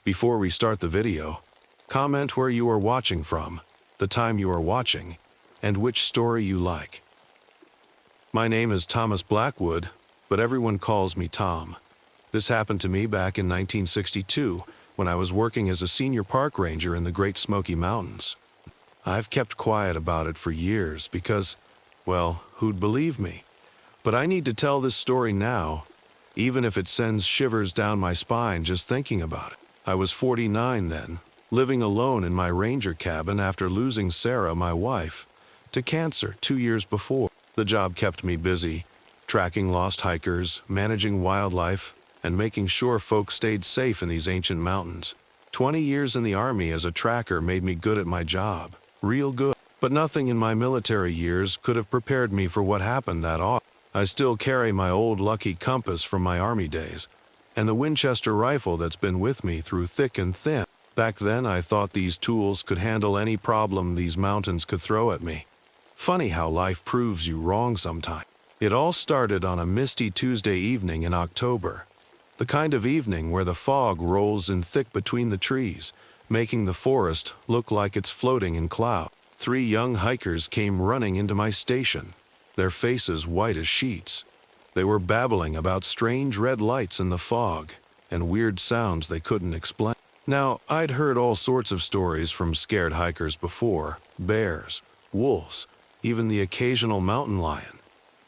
Before we start the video, comment where you are watching from, the time you are watching, and which story you like. My name is Thomas Blackwood, but everyone calls me Tom. This happened to me back in 1962 when I was working as a senior park ranger in the Great Smoky Mountains. I've kept quiet about it for years because, well, who'd believe me? But I need to tell this story now, even if it sends shivers down my spine just thinking about it. I was 49 then, living alone in my ranger cabin after losing Sarah, my wife, to cancer 2 years before. The job kept me busy, tracking lost hikers, managing wildlife, and making sure folks stayed safe in these ancient mountains. 20 years in the Army as a tracker made me good at my job, real good. But nothing in my military years could have prepared me for what happened that autumn. I still carry my old lucky compass from my Army days, and the Winchester rifle that's been with me through thick and thin. Back then I thought these tools could handle any problem these mountains could throw at me. Funny how life proves you wrong sometimes. It all started on a misty Tuesday evening in October. The kind of evening where the fog rolls in thick between the trees, making the forest look like it's floating in cloud. 3 young hikers came running into my station, their faces white as sheets. They were babbling about strange red lights in the fog and weird sounds they couldn't explain. Now, I'd heard all sorts of stories from scared hikers before: bears, wolves, even the occasional mountain lion.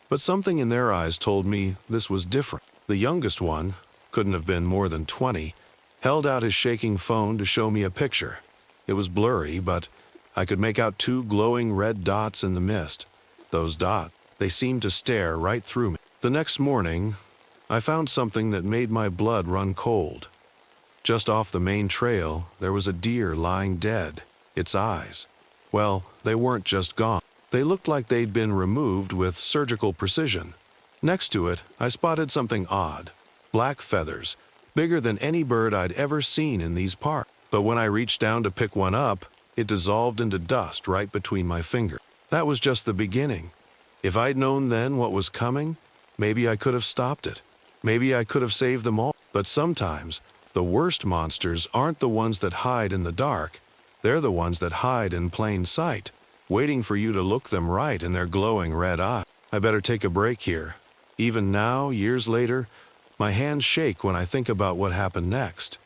But something in their eyes told me this was different. The youngest one, couldn't have been more than 20, held out his shaking phone to show me a picture. It was blurry, but I could make out 2 glowing red dots in the mist. Those dots, they seemed to stare right through me. The next morning, I found something that made my blood run cold. Just off the main trail, there was a deer lying dead. Its eyes, well, they weren't just gone. They looked like they'd been removed with surgical precision. Next to it, I spotted something odd. Black feathers, bigger than any bird I'd ever seen in these parks. But when I reached down to pick one up, it dissolved into dust right between my fingers. That was just the beginning. If I'd known then what was coming, maybe I could have stopped it. Maybe I could have saved them all. But sometimes, the worst monsters aren't the ones that hide in the dark. They're the ones that hide in plain sight, waiting for you to look them right in their glowing red eye. I better take a break here. Even now, years later, my hands shake when I think about what happened next.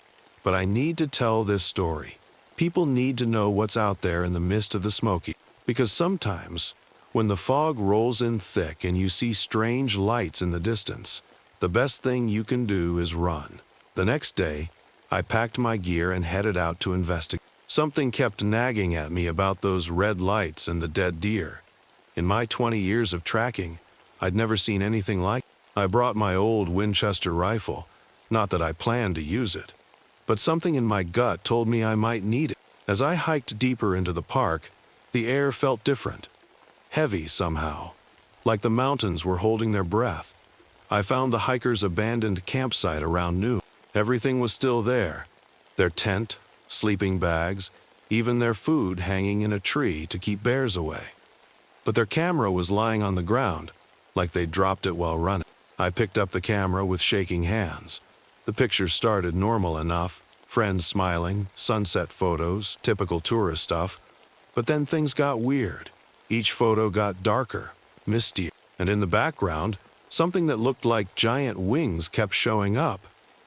But I need to tell this story. People need to know what's out there in the midst of the Smoky. Because sometimes, when the fog rolls in thick and you see strange lights in the distance, the best thing you can do is run. The next day, I packed my gear and headed out to investigate. Something kept nagging at me about those red lights and the dead deer. In my 20 years of tracking, I'd never seen anything like it. I brought my old Winchester rifle, not that I planned to use it, but something in my gut told me I might need it. As I hiked deeper into the park, the air felt different, heavy somehow, like the mountains were holding their breath. I found the hikers' abandoned campsite around noon. Everything was still there: their tent, sleeping bags, even their food hanging in a tree to keep bears away. But their camera was lying on the ground, like they'd dropped it while running. I picked up the camera with shaking hands. The pictures started normal enough, friends smiling, sunset photos, typical tourist stuff. But then things got weird. Each photo got darker, mistier, and in the background, something that looked like giant wings kept showing up.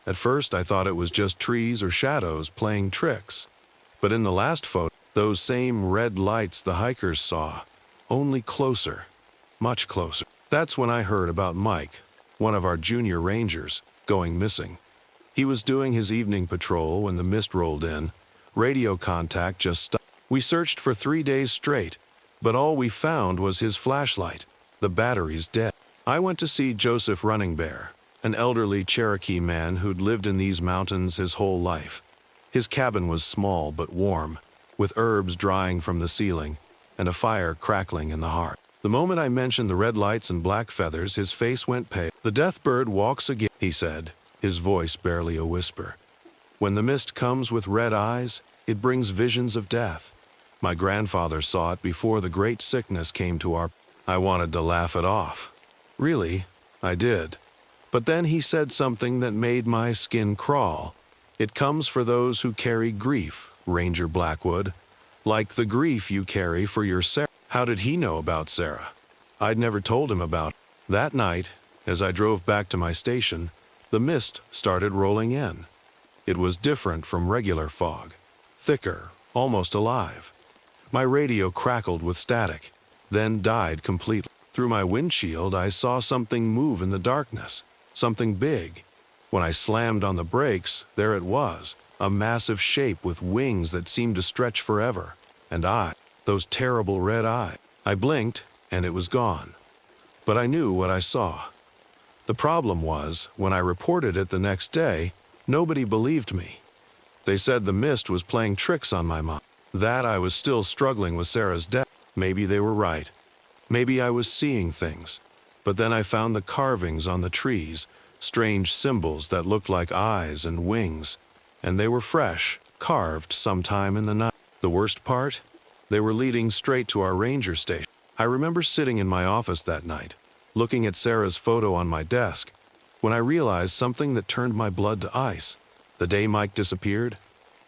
At first I thought it was just trees or shadows playing tricks. But in the last photo, those same red lights the hikers saw, only closer, much closer. That's when I heard about Mike, one of our junior rangers, going missing. He was doing his evening patrol when the mist rolled in. Radio contact just stopped. We searched for 3 days straight, but all we found was his flashlight. The battery's dead. I went to see Joseph Running Bear, an elderly Cherokee man who'd lived in these mountains his whole life. His cabin was small but warm, with herbs drying from the ceiling and a fire crackling in the hearth. The moment I mentioned the red lights and black feathers, his face went pale. "The death bird walks again," he said, his voice barely a whisper. "When the mist comes with red eyes, it brings visions of death. My grandfather saw it before the great sickness came to our..." I wanted to laugh it off. Really, I did. But then he said something that made my skin crawl. It comes for those who carry grief, Ranger Blackwood, like the grief you carry for your Sarah. How did he know about Sarah? I'd never told him about. That night, as I drove back to my station, the mist started rolling in. It was different from regular fog, thicker, almost alive. My radio crackled with static, then died completely. Through my windshield, I saw something move in the darkness, something big. When I slammed on the brakes, there it was, a massive shape with wings that seemed to stretch forever. And those terrible red eyes. I blinked, and it was gone. But I knew what I saw. The problem was, when I reported it the next day, nobody believed me. They said the mist was playing tricks on my mind, that I was still struggling with Sarah's death. Maybe they were right. Maybe I was seeing things. But then I found the carvings on the trees, strange symbols that looked like eyes and wings, and they were fresh, carved sometime in the night. The worst part? They were leading straight to our ranger station. I remember sitting in my office that night, looking at Sarah's photo on my desk, when I realized something that turned my blood to ice. The day Mike disappeared,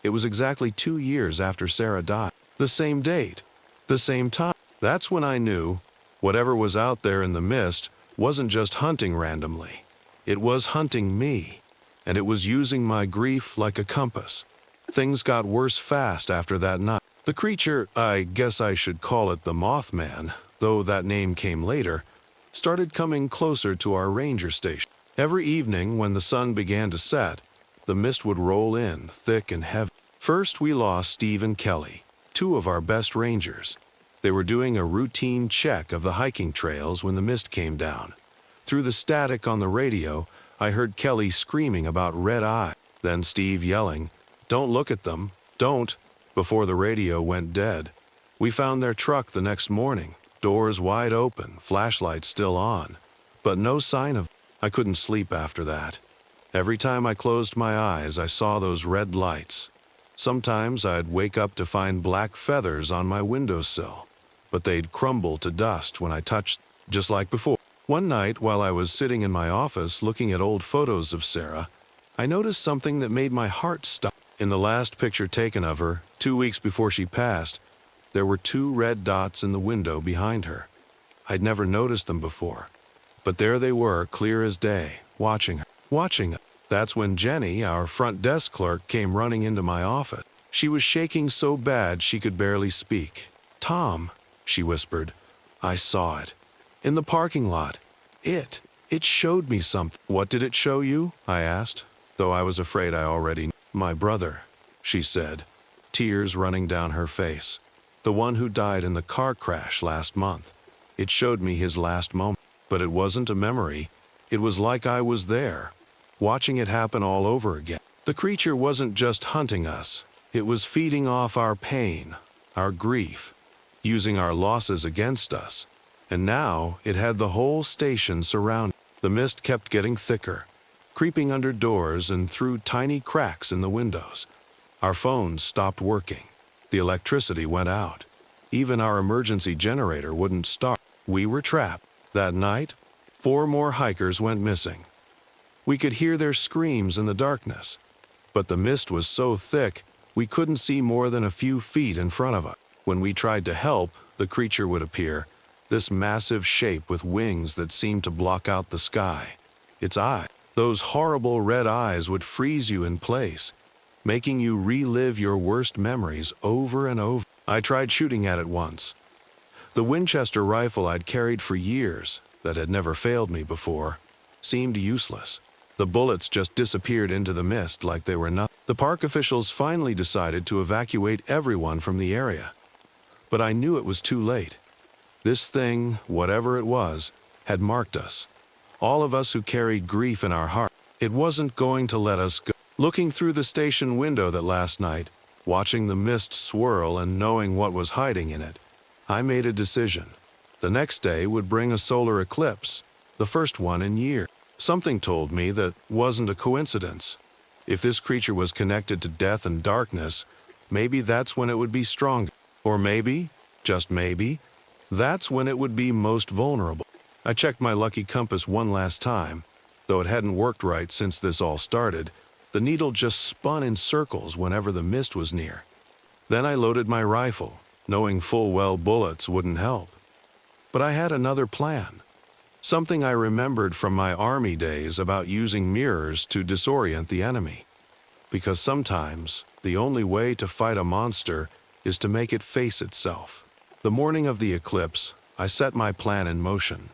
it was exactly 2 years after Sarah died. The same date, the same time. That's when I knew whatever was out there in the mist wasn't just hunting randomly. It was hunting me, and it was using my grief like a compass. Things got worse fast after that night. The creature, I guess I should call it the Mothman, though that name came later, started coming closer to our ranger station. Every evening when the sun began to set, the mist would roll in, thick and heavy. First we lost Steve and Kelly, 2 of our best rangers. They were doing a routine check of the hiking trails when the mist came down. Through the static on the radio, I heard Kelly screaming about red eye, then Steve yelling, "Don't look at them, don't," before the radio went dead. We found their truck the next morning, doors wide open, flashlights still on, but no sign of. I couldn't sleep after that. Every time I closed my eyes, I saw those red lights. Sometimes I'd wake up to find black feathers on my windowsill, but they'd crumble to dust when I touched, just like before. One night, while I was sitting in my office looking at old photos of Sarah, I noticed something that made my heart stop. In the last picture taken of her, 2 weeks before she passed, there were 2 red dots in the window behind her. I'd never noticed them before, but there they were, clear as day, watching her. That's when Jenny, our front desk clerk, came running into my office. She was shaking so bad she could barely speak. "Tom," she whispered, "I saw it. In the parking lot. It showed me something." "What did it show you?" I asked, though I was afraid I already knew. "My brother," she said, tears running down her face. "The one who died in the car crash last month. It showed me his last moment. But it wasn't a memory. It was like I was there, watching it happen all over again. The creature wasn't just hunting us. It was feeding off our pain, our grief, using our losses against us. And now it had the whole station surrounded. The mist kept getting thicker, creeping under doors and through tiny cracks in the windows. Our phones stopped working. The electricity went out. Even our emergency generator wouldn't start. We were trapped. That night, 4 more hikers went missing. We could hear their screams in the darkness, but the mist was so thick we couldn't see more than a few feet in front of us. When we tried to help, the creature would appear, this massive shape with wings that seemed to block out the sky. Its eyes, those horrible red eyes, would freeze you in place, making you relive your worst memories over and over. I tried shooting at it once. The Winchester rifle I'd carried for years, that had never failed me before, seemed useless. The bullets just disappeared into the mist like they were nothing. The park officials finally decided to evacuate everyone from the area. But I knew it was too late. This thing, whatever it was, had marked us. All of us who carried grief in our heart. It wasn't going to let us go. Looking through the station window that last night, watching the mist swirl and knowing what was hiding in it, I made a decision. The next day would bring a solar eclipse, the first one in years. Something told me that wasn't a coincidence. If this creature was connected to death and darkness, maybe that's when it would be strong. Or maybe, just maybe, that's when it would be most vulnerable. I checked my lucky compass one last time. Though it hadn't worked right since this all started, The needle just spun in circles whenever the mist was near. Then I loaded my rifle, knowing full well bullets wouldn't help. But I had another plan. Something I remembered from my army days about using mirrors to disorient the enemy. Because sometimes, the only way to fight a monster is to make it face itself. The morning of the eclipse, I set my plan in motion.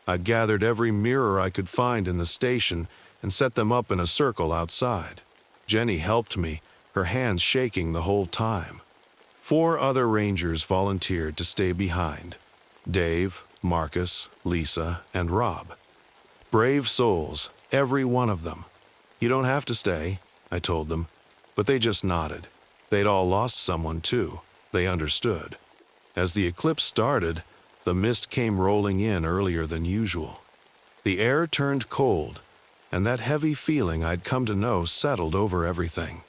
I'd gathered every mirror I could find in the station and set them up in a circle outside. Jenny helped me, her hands shaking the whole time. 4 other rangers volunteered to stay behind: Dave, Marcus, Lisa, and Rob. Brave souls, every one of them. You don't have to stay, I told them, but they just nodded. They'd all lost someone too. They understood. As the eclipse started, the mist came rolling in earlier than usual. The air turned cold, and that heavy feeling I'd come to know settled over everything.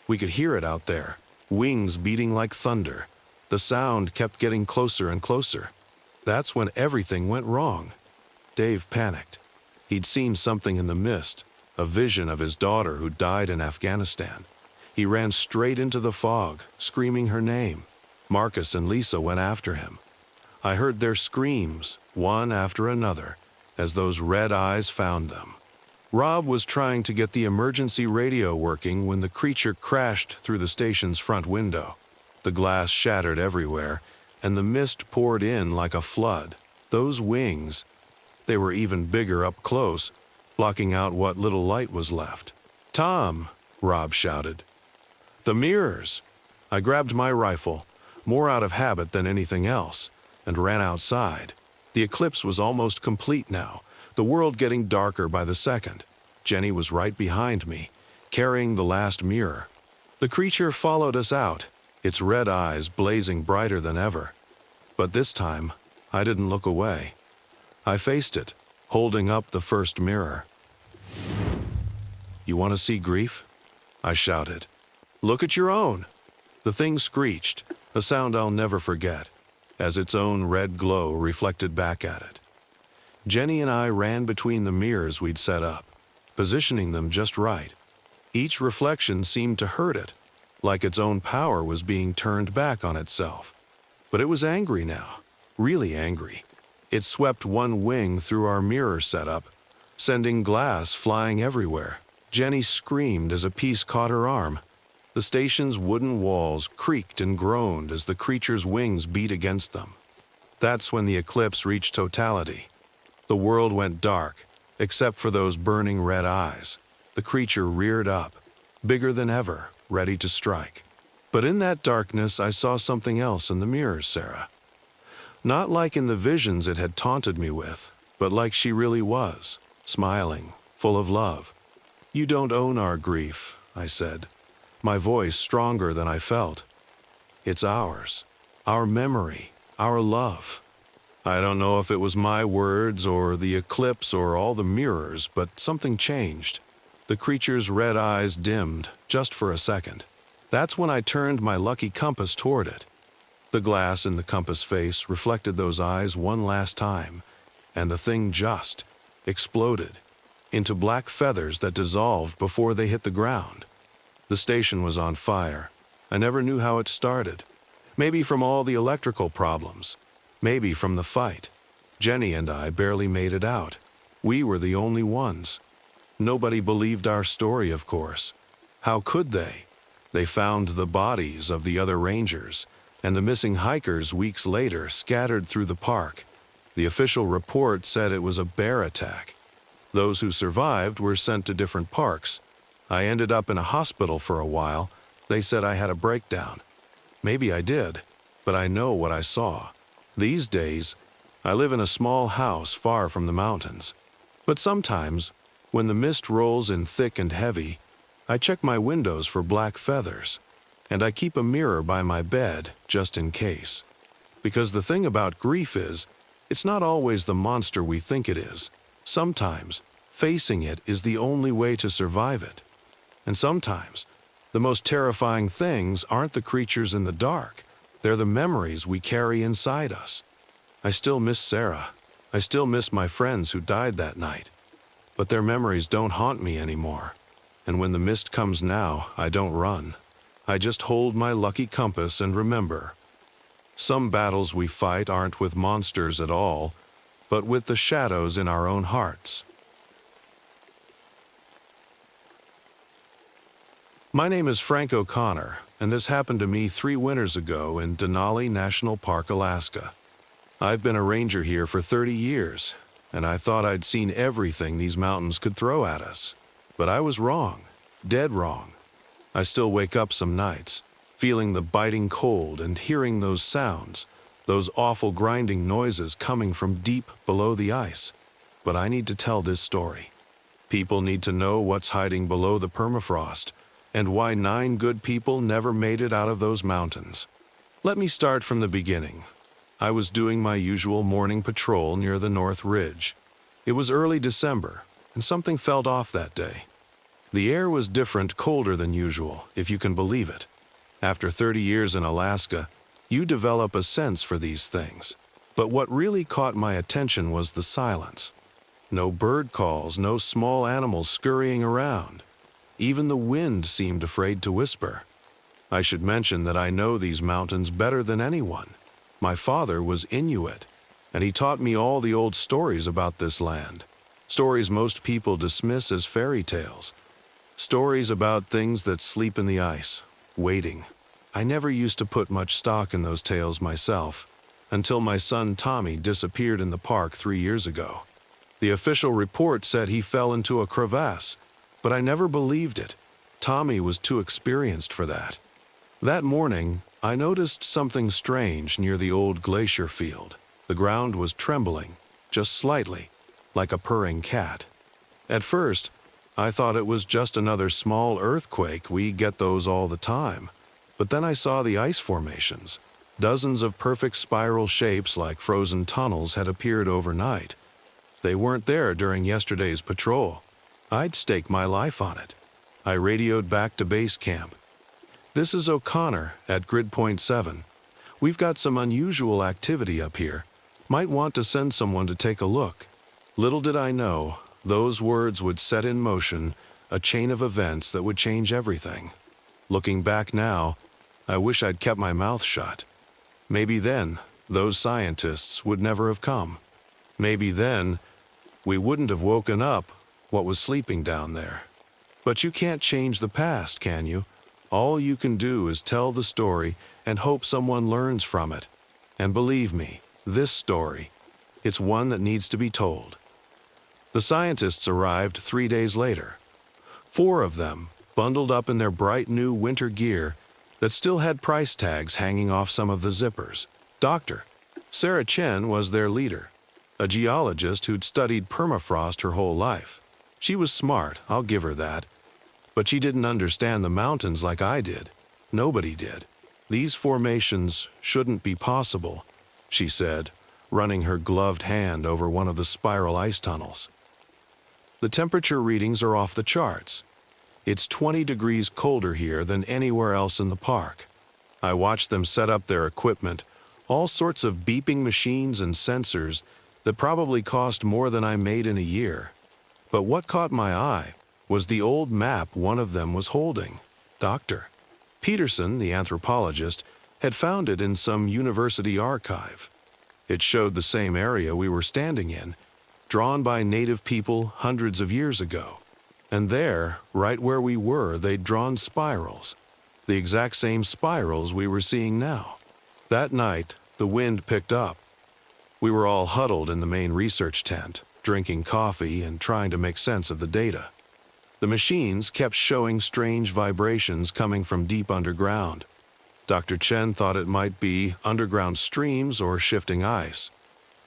We could hear it out there, wings beating like thunder. The sound kept getting closer and closer. That's when everything went wrong. Dave panicked. He'd seen something in the mist, a vision of his daughter who died in Afghanistan. He ran straight into the fog, screaming her name. Marcus and Lisa went after him. I heard their screams, one after another, as those red eyes found them. Rob was trying to get the emergency radio working when the creature crashed through the station's front window. The glass shattered everywhere, and the mist poured in like a flood. Those wings, they were even bigger up close, blocking out what little light was left. "Tom!" Rob shouted. "The mirrors!" I grabbed my rifle, more out of habit than anything else, and ran outside. The eclipse was almost complete now, the world getting darker by the second. Jenny was right behind me, carrying the last mirror. The creature followed us out, its red eyes blazing brighter than ever. But this time, I didn't look away. I faced it, holding up the first mirror. "You want to see grief?" I shouted. "Look at your own!" The thing screeched, a sound I'll never forget, as its own red glow reflected back at it. Jenny and I ran between the mirrors we'd set up, positioning them just right. Each reflection seemed to hurt it, like its own power was being turned back on itself. But it was angry now, really angry. It swept one wing through our mirror setup, sending glass flying everywhere. Jenny screamed as a piece caught her arm. The station's wooden walls creaked and groaned as the creature's wings beat against them. That's when the eclipse reached totality. The world went dark, except for those burning red eyes. The creature reared up, bigger than ever, ready to strike. But in that darkness, I saw something else in the mirrors, Sarah. Not like in the visions it had taunted me with, but like she really was, smiling, full of love. "You don't own our grief," I said, my voice stronger than I felt. "It's ours, our memory, our love." I don't know if it was my words or the eclipse or all the mirrors, but something changed. The creature's red eyes dimmed, just for a second. That's when I turned my lucky compass toward it. The glass in the compass face reflected those eyes one last time, and the thing just exploded into black feathers that dissolved before they hit the ground. The station was on fire. I never knew how it started. Maybe from all the electrical problems. Maybe from the fight. Jenny and I barely made it out. We were the only ones. Nobody believed our story, of course. How could they? They found the bodies of the other rangers and the missing hikers weeks later scattered through the park. The official report said it was a bear attack. Those who survived were sent to different parks. I ended up in a hospital for a while. They said I had a breakdown. Maybe I did, but I know what I saw. These days, I live in a small house far from the mountains. But sometimes, when the mist rolls in thick and heavy, I check my windows for black feathers, and I keep a mirror by my bed just in case. Because the thing about grief is, it's not always the monster we think it is. Sometimes, facing it is the only way to survive it. And sometimes, the most terrifying things aren't the creatures in the dark. They're the memories we carry inside us. I still miss Sarah. I still miss my friends who died that night. But their memories don't haunt me anymore. And when the mist comes now, I don't run. I just hold my lucky compass and remember. Some battles we fight aren't with monsters at all, but with the shadows in our own hearts. My name is Frank O'Connor, and this happened to me 3 winters ago in Denali National Park, Alaska. I've been a ranger here for 30 years, and I thought I'd seen everything these mountains could throw at us. But I was wrong, dead wrong. I still wake up some nights, feeling the biting cold and hearing those sounds, those awful grinding noises coming from deep below the ice. But I need to tell this story. People need to know what's hiding below the permafrost, and why 9 good people never made it out of those mountains. Let me start from the beginning. I was doing my usual morning patrol near the North Ridge. It was early December, and something felt off that day. The air was different, colder than usual, if you can believe it. After 30 years in Alaska, you develop a sense for these things. But what really caught my attention was the silence. No bird calls, no small animals scurrying around. Even the wind seemed afraid to whisper. I should mention that I know these mountains better than anyone. My father was Inuit, and he taught me all the old stories about this land. Stories most people dismiss as fairy tales. Stories about things that sleep in the ice, waiting. I never used to put much stock in those tales myself, until my son Tommy disappeared in the park 3 years ago. The official report said he fell into a crevasse, but I never believed it. Tommy was too experienced for that. That morning, I noticed something strange near the old glacier field. The ground was trembling, just slightly, like a purring cat. At first, I thought it was just another small earthquake. We get those all the time. But then I saw the ice formations. Dozens of perfect spiral shapes like frozen tunnels had appeared overnight. They weren't there during yesterday's patrol. I'd stake my life on it. I radioed back to base camp. "This is O'Connor at Grid Point 7. We've got some unusual activity up here. Might want to send someone to take a look." Little did I know, those words would set in motion a chain of events that would change everything. Looking back now, I wish I'd kept my mouth shut. Maybe then, those scientists would never have come. Maybe then, we wouldn't have woken up what was sleeping down there. But you can't change the past, can you? All you can do is tell the story and hope someone learns from it. And believe me, this story, it's one that needs to be told. The scientists arrived 3 days later. 4 of them, bundled up in their bright new winter gear that still had price tags hanging off some of the zippers. Dr. Sarah Chen was their leader, a geologist who'd studied permafrost her whole life. She was smart, I'll give her that. But she didn't understand the mountains like I did. Nobody did. "These formations shouldn't be possible," she said, running her gloved hand over one of the spiral ice tunnels. "The temperature readings are off the charts. It's 20 degrees colder here than anywhere else in the park." I watched them set up their equipment, all sorts of beeping machines and sensors that probably cost more than I made in a year. But what caught my eye was the old map one of them was holding. Dr. Peterson, the anthropologist, had found it in some university archive. It showed the same area we were standing in, drawn by native people hundreds of years ago. And there, right where we were, they'd drawn spirals, the exact same spirals we were seeing now. That night, the wind picked up. We were all huddled in the main research tent, drinking coffee and trying to make sense of the data. The machines kept showing strange vibrations coming from deep underground. Dr. Chen thought it might be underground streams or shifting ice.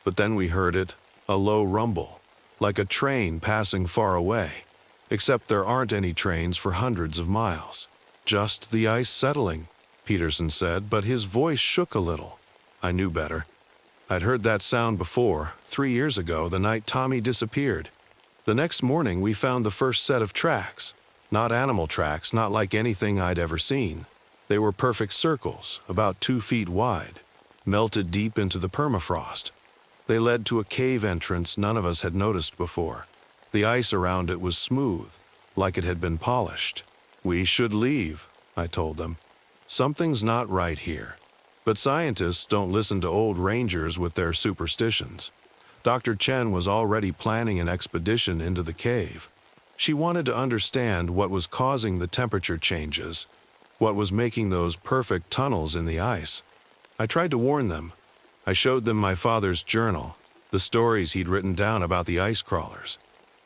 But then we heard it, a low rumble, like a train passing far away. Except there aren't any trains for hundreds of miles. "Just the ice settling," Peterson said, but his voice shook a little. I knew better. I'd heard that sound before, 3 years ago, the night Tommy disappeared. The next morning we found the first set of tracks. Not animal tracks, not like anything I'd ever seen. They were perfect circles, about 2 feet wide, melted deep into the permafrost. They led to a cave entrance none of us had noticed before. The ice around it was smooth, like it had been polished. "We should leave," I told them. "Something's not right here." But scientists don't listen to old rangers with their superstitions. Dr. Chen was already planning an expedition into the cave. She wanted to understand what was causing the temperature changes, what was making those perfect tunnels in the ice. I tried to warn them. I showed them my father's journal, the stories he'd written down about the ice crawlers,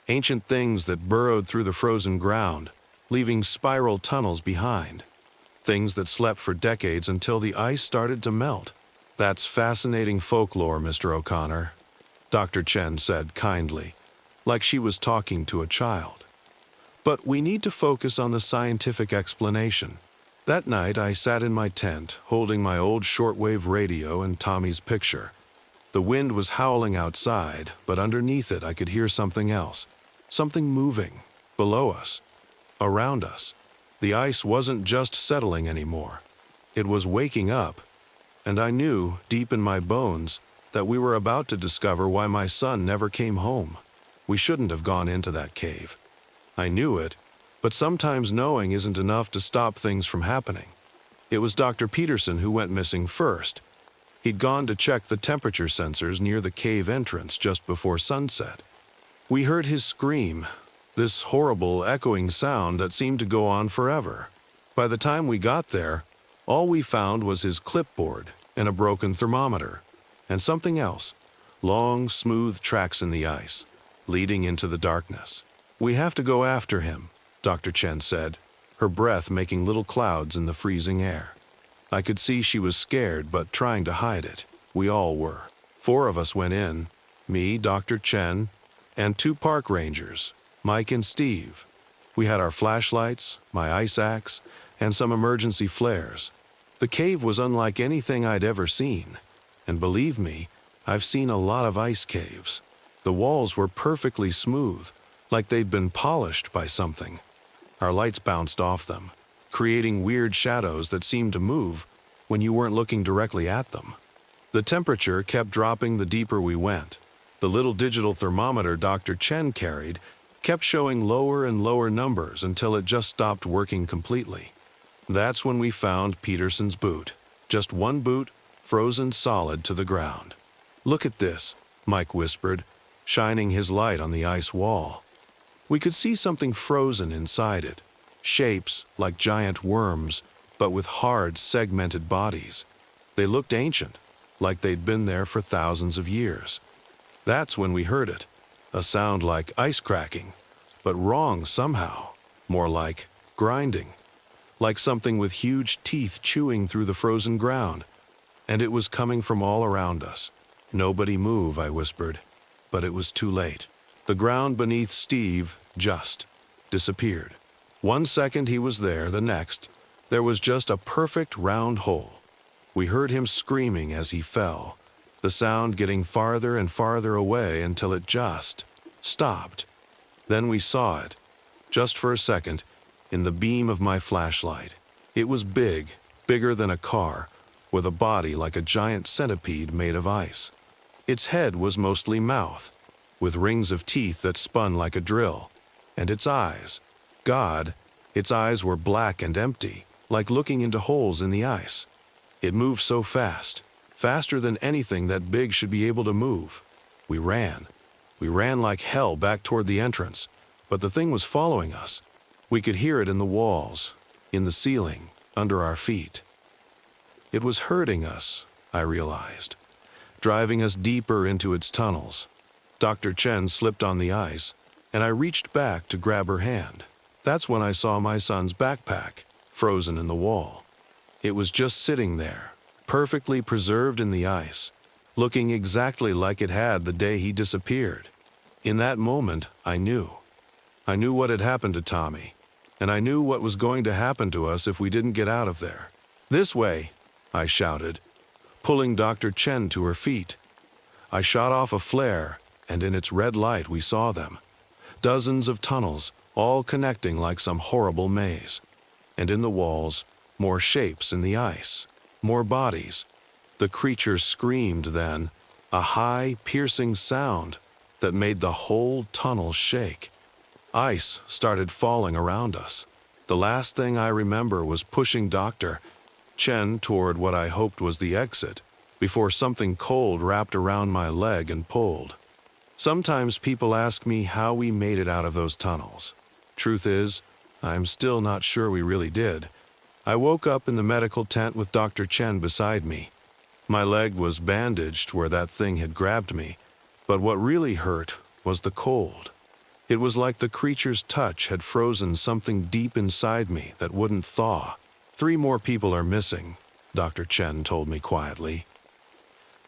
ancient things that burrowed through the frozen ground, leaving spiral tunnels behind. Things that slept for decades until the ice started to melt. "That's fascinating folklore, Mr. O'Connor," Dr. Chen said kindly, like she was talking to a child. "But we need to focus on the scientific explanation." That night I sat in my tent, holding my old shortwave radio and Tommy's picture. The wind was howling outside, but underneath it I could hear something else. Something moving, below us, around us. The ice wasn't just settling anymore. It was waking up, and I knew, deep in my bones, that we were about to discover why my son never came home. We shouldn't have gone into that cave. I knew it, but sometimes knowing isn't enough to stop things from happening. It was Dr. Peterson who went missing first. He'd gone to check the temperature sensors near the cave entrance just before sunset. We heard his scream, this horrible echoing sound that seemed to go on forever. By the time we got there, all we found was his clipboard and a broken thermometer, and something else, long, smooth tracks in the ice, leading into the darkness. "We have to go after him," Dr. Chen said, her breath making little clouds in the freezing air. I could see she was scared but trying to hide it. We all were. 4 of us went in, me, Dr. Chen, and 2 park rangers, Mike and Steve. We had our flashlights, my ice axe, and some emergency flares. The cave was unlike anything I'd ever seen. And believe me, I've seen a lot of ice caves. The walls were perfectly smooth, like they'd been polished by something. Our lights bounced off them, creating weird shadows that seemed to move when you weren't looking directly at them. The temperature kept dropping the deeper we went. The little digital thermometer Dr. Chen carried kept showing lower and lower numbers until it just stopped working completely. That's when we found Peterson's boot. Just one boot, frozen solid to the ground. "Look at this," Mike whispered, shining his light on the ice wall. We could see something frozen inside it, shapes like giant worms, but with hard, segmented bodies. They looked ancient, like they'd been there for thousands of years. That's when we heard it, a sound like ice cracking, but wrong somehow, more like grinding, like something with huge teeth chewing through the frozen ground. And it was coming from all around us. "Nobody move," I whispered, but it was too late. The ground beneath Steve just disappeared. 1 second he was there, the next, there was just a perfect round hole. We heard him screaming as he fell, the sound getting farther and farther away until it just stopped. Then we saw it, just for a second, in the beam of my flashlight. It was big, bigger than a car, with a body like a giant centipede made of ice. Its head was mostly mouth, with rings of teeth that spun like a drill. And its eyes, God, its eyes were black and empty, like looking into holes in the ice. It moved so fast, faster than anything that big should be able to move. We ran. We ran like hell back toward the entrance, but the thing was following us. We could hear it in the walls, in the ceiling, under our feet. It was hurting us, I realized, driving us deeper into its tunnels. Dr. Chen slipped on the ice, and I reached back to grab her hand. That's when I saw my son's backpack, frozen in the wall. It was just sitting there, perfectly preserved in the ice, looking exactly like it had the day he disappeared. In that moment, I knew. I knew what had happened to Tommy, and I knew what was going to happen to us if we didn't get out of there. "This way," I shouted, pulling Dr. Chen to her feet. I shot off a flare, and in its red light we saw them. Dozens of tunnels, all connecting like some horrible maze. And in the walls, more shapes in the ice, more bodies. The creatures screamed then, a high, piercing sound that made the whole tunnel shake. Ice started falling around us. The last thing I remember was pushing Dr. Chen toward what I hoped was the exit, before something cold wrapped around my leg and pulled. Sometimes people ask me how we made it out of those tunnels. Truth is, I'm still not sure we really did. I woke up in the medical tent with Dr. Chen beside me. My leg was bandaged where that thing had grabbed me, but what really hurt was the cold. It was like the creature's touch had frozen something deep inside me that wouldn't thaw. 3 more people are missing, Dr. Chen told me quietly.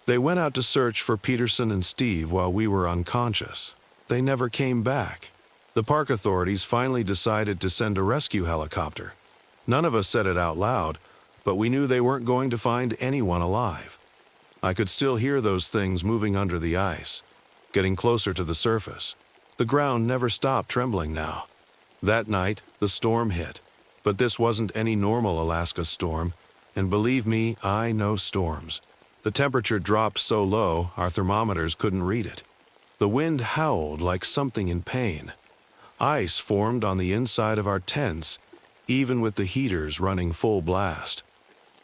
They went out to search for Peterson and Steve while we were unconscious. They never came back. The park authorities finally decided to send a rescue helicopter. None of us said it out loud, but we knew they weren't going to find anyone alive. I could still hear those things moving under the ice, getting closer to the surface. The ground never stopped trembling now. That night, the storm hit, but this wasn't any normal Alaska storm, and believe me, I know storms. The temperature dropped so low, our thermometers couldn't read it. The wind howled like something in pain. Ice formed on the inside of our tents, even with the heaters running full blast.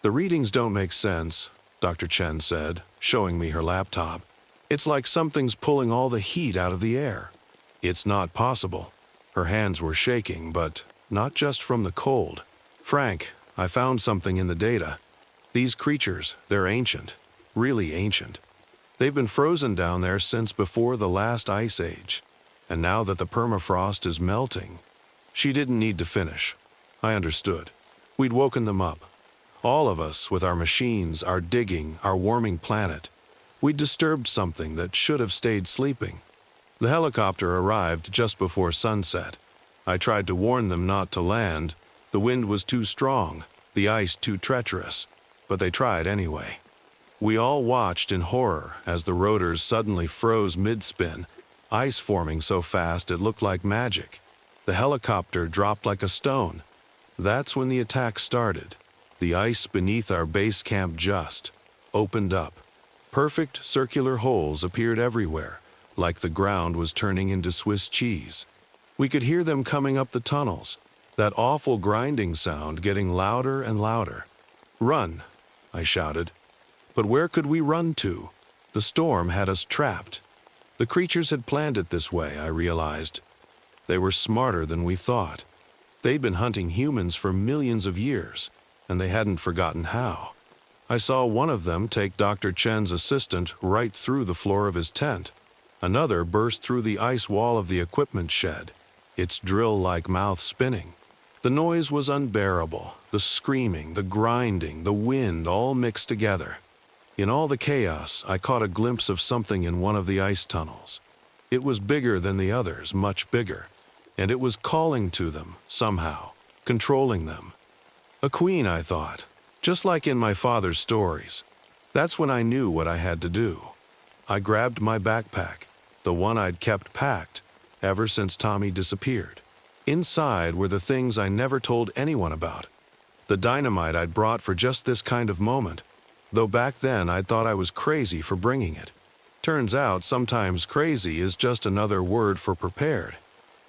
The readings don't make sense, Dr. Chen said, showing me her laptop. It's like something's pulling all the heat out of the air. It's not possible. Her hands were shaking, but not just from the cold. Frank, I found something in the data. These creatures, they're ancient. Really ancient. They've been frozen down there since before the last ice age. And now that the permafrost is melting. She didn't need to finish. I understood. We'd woken them up. All of us, with our machines, our digging, our warming planet. We'd disturbed something that should have stayed sleeping. The helicopter arrived just before sunset. I tried to warn them not to land. The wind was too strong, the ice too treacherous, but they tried anyway. We all watched in horror as the rotors suddenly froze mid-spin, ice forming so fast it looked like magic. The helicopter dropped like a stone. That's when the attack started. The ice beneath our base camp just opened up. Perfect circular holes appeared everywhere, like the ground was turning into Swiss cheese. We could hear them coming up the tunnels, that awful grinding sound getting louder and louder. "Run," I shouted. But where could we run to? The storm had us trapped. The creatures had planned it this way, I realized. They were smarter than we thought. They'd been hunting humans for millions of years, and they hadn't forgotten how. I saw one of them take Dr. Chen's assistant right through the floor of his tent. Another burst through the ice wall of the equipment shed, its drill-like mouth spinning. The noise was unbearable, the screaming, the grinding, the wind all mixed together. In all the chaos, I caught a glimpse of something in one of the ice tunnels. It was bigger than the others, much bigger, and it was calling to them, somehow, controlling them. A queen, I thought, just like in my father's stories. That's when I knew what I had to do. I grabbed my backpack, the one I'd kept packed ever since Tommy disappeared. Inside were the things I never told anyone about. The dynamite I'd brought for just this kind of moment, though back then I'd thought I was crazy for bringing it. Turns out sometimes crazy is just another word for prepared.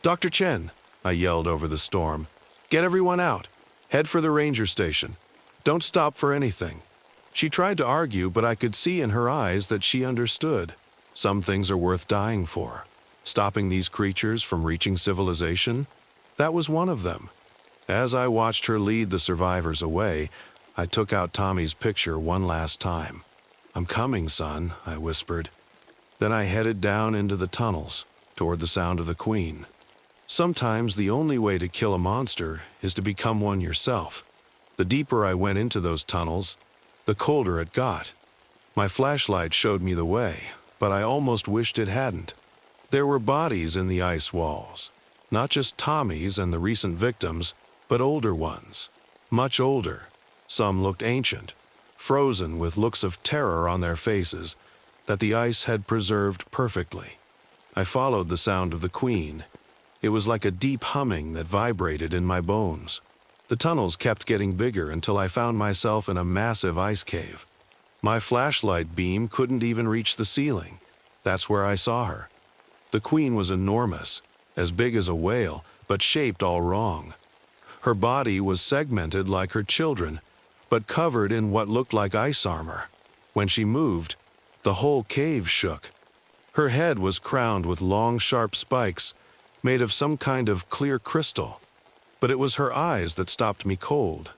"Dr. Chen," I yelled over the storm. "Get everyone out. Head for the ranger station. Don't stop for anything." She tried to argue, but I could see in her eyes that she understood. Some things are worth dying for. Stopping these creatures from reaching civilization, that was one of them. As I watched her lead the survivors away, I took out Tommy's picture one last time. "I'm coming, son," I whispered. Then I headed down into the tunnels, toward the sound of the Queen. Sometimes the only way to kill a monster is to become one yourself. The deeper I went into those tunnels, the colder it got. My flashlight showed me the way, but I almost wished it hadn't. There were bodies in the ice walls, not just Tommy's and the recent victims, but older ones, much older. Some looked ancient, frozen with looks of terror on their faces that the ice had preserved perfectly. I followed the sound of the Queen. It was like a deep humming that vibrated in my bones. The tunnels kept getting bigger until I found myself in a massive ice cave. My flashlight beam couldn't even reach the ceiling. That's where I saw her. The Queen was enormous, as big as a whale, but shaped all wrong. Her body was segmented like her children, but covered in what looked like ice armor. When she moved, the whole cave shook. Her head was crowned with long, sharp spikes, made of some kind of clear crystal. But it was her eyes that stopped me cold.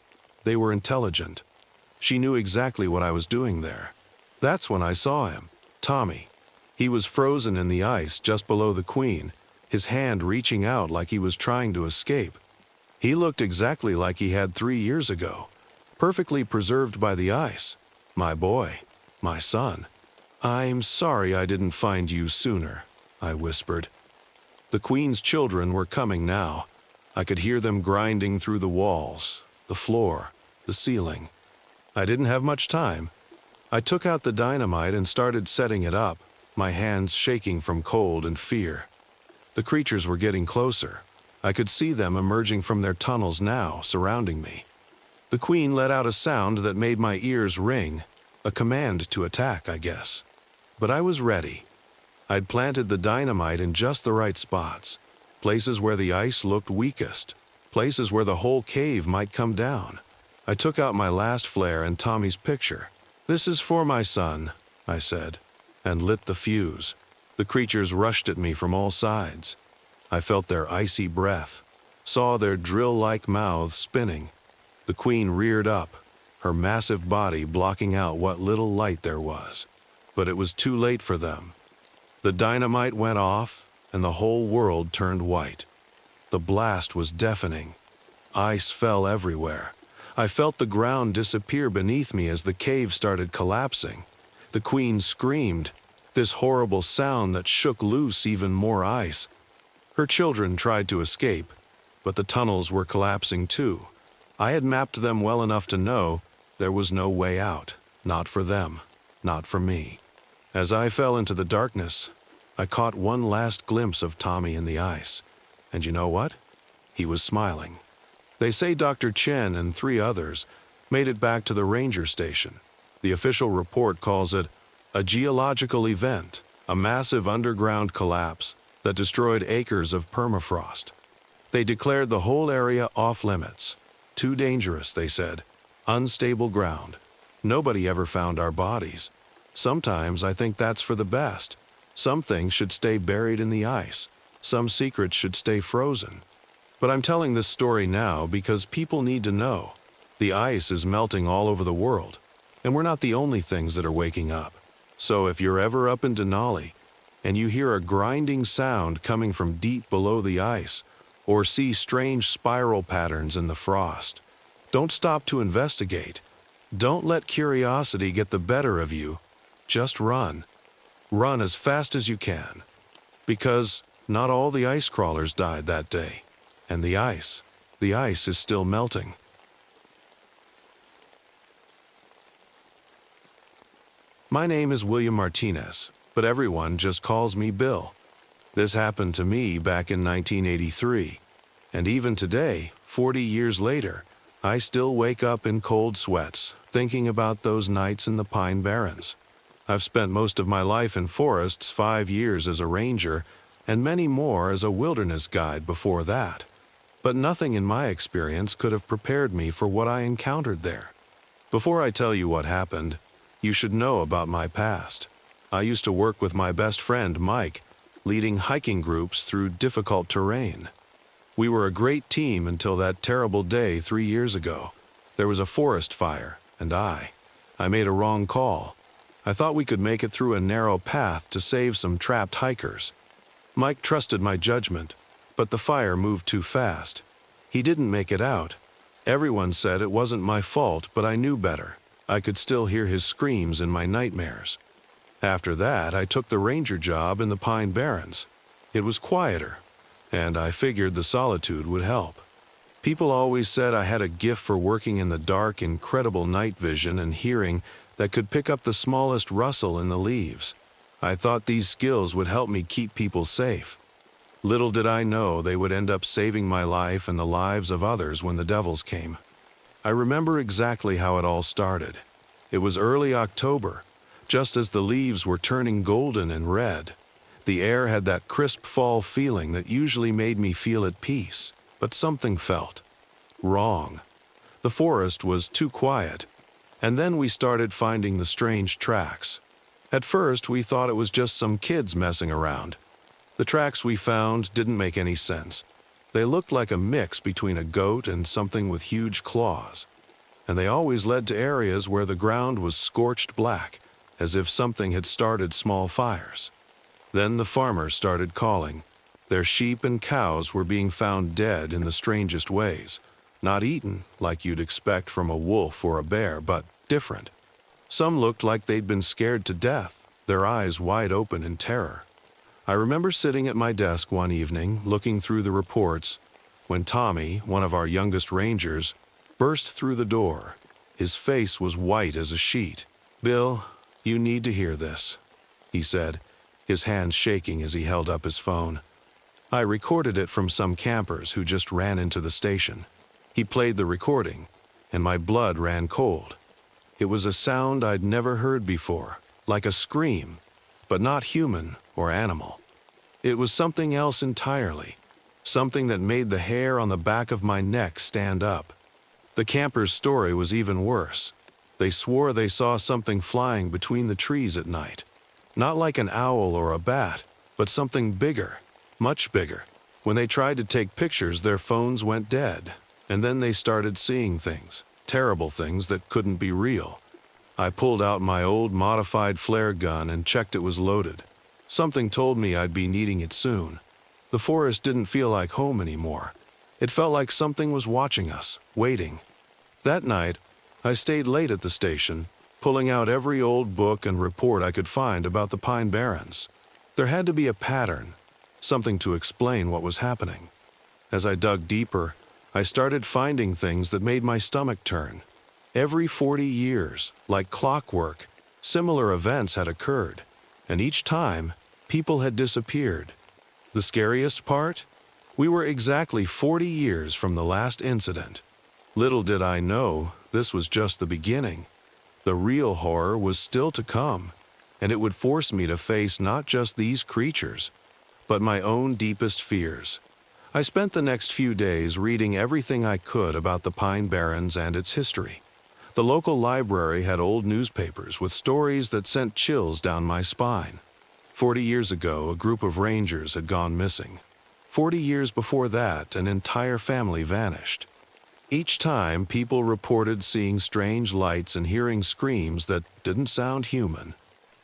They were intelligent. She knew exactly what I was doing there. That's when I saw him, Tommy. He was frozen in the ice just below the queen, his hand reaching out like he was trying to escape. He looked exactly like he had 3 years ago, perfectly preserved by the ice. My boy, my son. I'm sorry I didn't find you sooner, I whispered. The queen's children were coming now. I could hear them grinding through the walls, the floor, the ceiling. I didn't have much time. I took out the dynamite and started setting it up, my hands shaking from cold and fear. The creatures were getting closer. I could see them emerging from their tunnels now, surrounding me. The queen let out a sound that made my ears ring, a command to attack, I guess. But I was ready. I'd planted the dynamite in just the right spots, places where the ice looked weakest, places where the whole cave might come down. I took out my last flare and Tommy's picture. "This is for my son," I said, and lit the fuse. The creatures rushed at me from all sides. I felt their icy breath, saw their drill-like mouths spinning. The queen reared up, her massive body blocking out what little light there was. But it was too late for them. The dynamite went off, and the whole world turned white. The blast was deafening. Ice fell everywhere. I felt the ground disappear beneath me as the cave started collapsing. The queen screamed, this horrible sound that shook loose even more ice. Her children tried to escape, but the tunnels were collapsing too. I had mapped them well enough to know there was no way out, not for them, not for me. As I fell into the darkness, I caught one last glimpse of Tommy in the ice. And you know what? He was smiling. They say Dr. Chen and 3 others made it back to the ranger station. The official report calls it a geological event, a massive underground collapse that destroyed acres of permafrost. They declared the whole area off limits. Too dangerous, they said. Unstable ground. Nobody ever found our bodies. Sometimes I think that's for the best. Some things should stay buried in the ice. Some secrets should stay frozen. But I'm telling this story now because people need to know. The ice is melting all over the world, and we're not the only things that are waking up. So if you're ever up in Denali, and you hear a grinding sound coming from deep below the ice, or see strange spiral patterns in the frost, don't stop to investigate. Don't let curiosity get the better of you. Just run. Run as fast as you can. Because not all the ice crawlers died that day. And the ice is still melting. My name is William Martinez, but everyone just calls me Bill. This happened to me back in 1983. And even today, 40 years later, I still wake up in cold sweats, thinking about those nights in the Pine Barrens. I've spent most of my life in forests, 5 years as a ranger, and many more as a wilderness guide before that. But nothing in my experience could have prepared me for what I encountered there. Before I tell you what happened, you should know about my past. I used to work with my best friend, Mike, leading hiking groups through difficult terrain. We were a great team until that terrible day 3 years ago. There was a forest fire, and I made a wrong call. I thought we could make it through a narrow path to save some trapped hikers. Mike trusted my judgment, but the fire moved too fast. He didn't make it out. Everyone said it wasn't my fault, but I knew better. I could still hear his screams in my nightmares. After that, I took the ranger job in the Pine Barrens. It was quieter, and I figured the solitude would help. People always said I had a gift for working in the dark, incredible night vision and hearing that could pick up the smallest rustle in the leaves. I thought these skills would help me keep people safe. Little did I know they would end up saving my life and the lives of others when the devils came. I remember exactly how it all started. It was early October, just as the leaves were turning golden and red. The air had that crisp fall feeling that usually made me feel at peace, but something felt wrong. The forest was too quiet, and then we started finding the strange tracks. At first, we thought it was just some kids messing around. The tracks we found didn't make any sense. They looked like a mix between a goat and something with huge claws, and they always led to areas where the ground was scorched black, as if something had started small fires. Then the farmers started calling. Their sheep and cows were being found dead in the strangest ways. Not eaten, like you'd expect from a wolf or a bear, but different. Some looked like they'd been scared to death, their eyes wide open in terror. I remember sitting at my desk one evening, looking through the reports, when Tommy, one of our youngest rangers, burst through the door. His face was white as a sheet. "Bill, you need to hear this," he said, his hands shaking as he held up his phone. I recorded it from some campers who just ran into the station. He played the recording, and my blood ran cold. It was a sound I'd never heard before, like a scream, but not human or animal. It was something else entirely, something that made the hair on the back of my neck stand up. The campers' story was even worse. They swore they saw something flying between the trees at night. Not like an owl or a bat, but something bigger, much bigger. When they tried to take pictures, their phones went dead. And then they started seeing things, terrible things that couldn't be real. I pulled out my old modified flare gun and checked it was loaded. Something told me I'd be needing it soon. The forest didn't feel like home anymore. It felt like something was watching us, waiting. That night, I stayed late at the station, pulling out every old book and report I could find about the Pine Barrens. There had to be a pattern, something to explain what was happening. As I dug deeper, I started finding things that made my stomach turn. Every 40 years, like clockwork, similar events had occurred, and each time, people had disappeared. The scariest part? We were exactly 40 years from the last incident. Little did I know, this was just the beginning. The real horror was still to come, and it would force me to face not just these creatures, but my own deepest fears. I spent the next few days reading everything I could about the Pine Barrens and its history. The local library had old newspapers with stories that sent chills down my spine. 40 years ago, a group of rangers had gone missing. 40 years before that, an entire family vanished. Each time, people reported seeing strange lights and hearing screams that didn't sound human.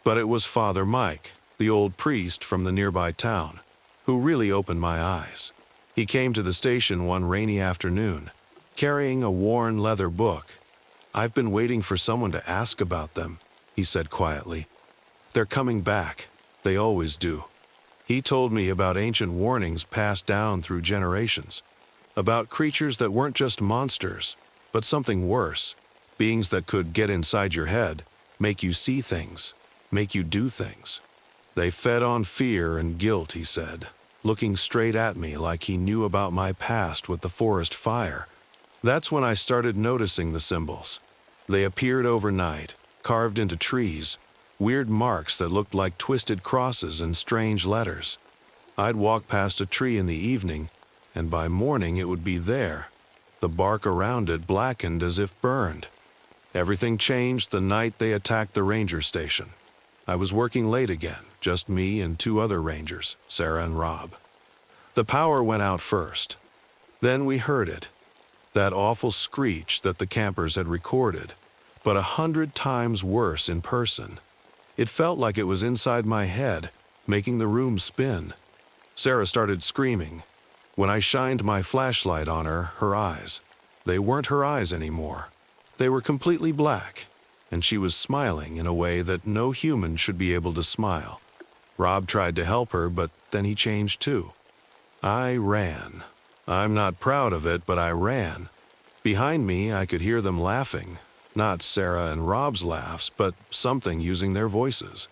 But it was Father Mike, the old priest from the nearby town, who really opened my eyes. He came to the station one rainy afternoon, carrying a worn leather book. "I've been waiting for someone to ask about them," he said quietly. "They're coming back. They always do." He told me about ancient warnings passed down through generations, about creatures that weren't just monsters, but something worse, beings that could get inside your head, make you see things, make you do things. They fed on fear and guilt, he said, looking straight at me like he knew about my past with the forest fire. That's when I started noticing the symbols. They appeared overnight, carved into trees, weird marks that looked like twisted crosses and strange letters. I'd walk past a tree in the evening, and by morning it would be there, the bark around it blackened as if burned. Everything changed the night they attacked the ranger station. I was working late again, just me and two other rangers, Sarah and Rob. The power went out first. Then we heard it, that awful screech that the campers had recorded, but 100 times worse in person. It felt like it was inside my head, making the room spin. Sarah started screaming. When I shined my flashlight on her, her eyes, they weren't her eyes anymore. They were completely black, and she was smiling in a way that no human should be able to smile. Rob tried to help her, but then he changed too. I ran. I'm not proud of it, but I ran. Behind me, I could hear them laughing. Not Sarah and Rob's laughs, but something using their voices.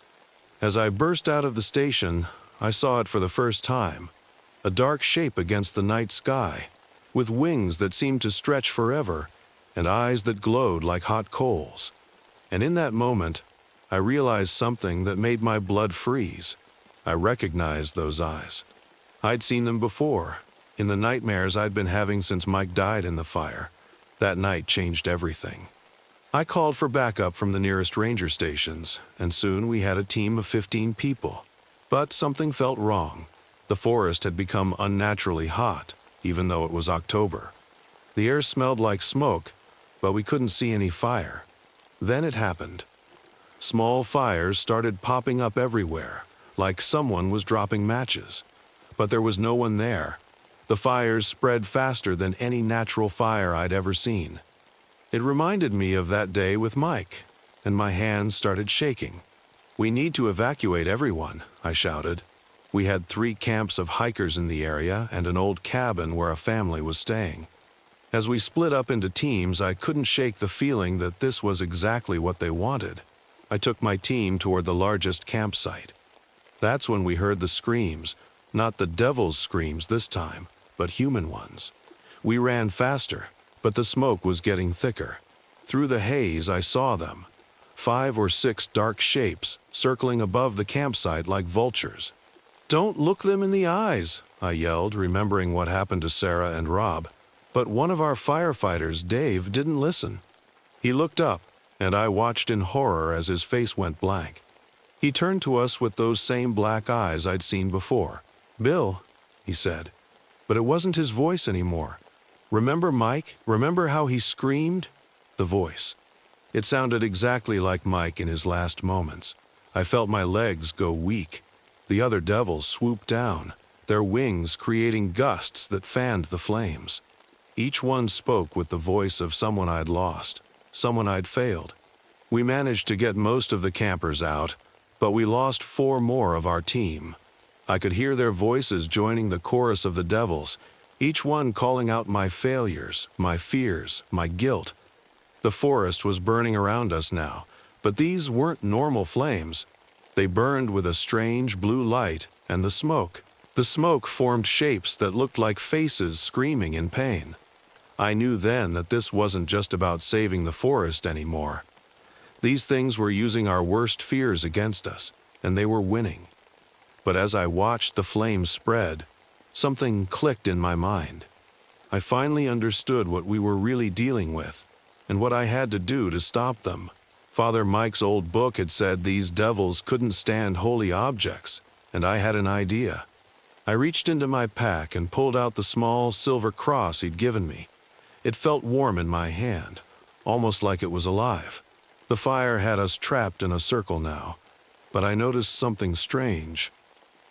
As I burst out of the station, I saw it for the first time. A dark shape against the night sky, with wings that seemed to stretch forever, and eyes that glowed like hot coals. And in that moment, I realized something that made my blood freeze. I recognized those eyes. I'd seen them before, in the nightmares I'd been having since Mike died in the fire. That night changed everything. I called for backup from the nearest ranger stations, and soon we had a team of 15 people. But something felt wrong. The forest had become unnaturally hot, even though it was October. The air smelled like smoke, but we couldn't see any fire. Then it happened. Small fires started popping up everywhere, like someone was dropping matches. But there was no one there. The fires spread faster than any natural fire I'd ever seen. It reminded me of that day with Mike, and my hands started shaking. "We need to evacuate everyone," I shouted. We had 3 camps of hikers in the area and an old cabin where a family was staying. As we split up into teams, I couldn't shake the feeling that this was exactly what they wanted. I took my team toward the largest campsite. That's when we heard the screams, not the devil's screams this time, but human ones. We ran faster, but the smoke was getting thicker. Through the haze, I saw them. 5 or 6 dark shapes circling above the campsite like vultures. "Don't look them in the eyes," I yelled, remembering what happened to Sarah and Rob. But one of our firefighters, Dave, didn't listen. He looked up, and I watched in horror as his face went blank. He turned to us with those same black eyes I'd seen before. "Bill," he said. But it wasn't his voice anymore. "Remember Mike? Remember how he screamed?" The voice. It sounded exactly like Mike in his last moments. I felt my legs go weak. The other devils swooped down, their wings creating gusts that fanned the flames. Each one spoke with the voice of someone I'd lost, someone I'd failed. We managed to get most of the campers out, but we lost 4 more of our team. I could hear their voices joining the chorus of the devils, each one calling out my failures, my fears, my guilt. The forest was burning around us now, but these weren't normal flames. They burned with a strange blue light and the smoke. The smoke formed shapes that looked like faces screaming in pain. I knew then that this wasn't just about saving the forest anymore. These things were using our worst fears against us, and they were winning. But as I watched the flames spread, something clicked in my mind. I finally understood what we were really dealing with, and what I had to do to stop them. Father Mike's old book had said these devils couldn't stand holy objects, and I had an idea. I reached into my pack and pulled out the small silver cross he'd given me. It felt warm in my hand, almost like it was alive. The fire had us trapped in a circle now, but I noticed something strange.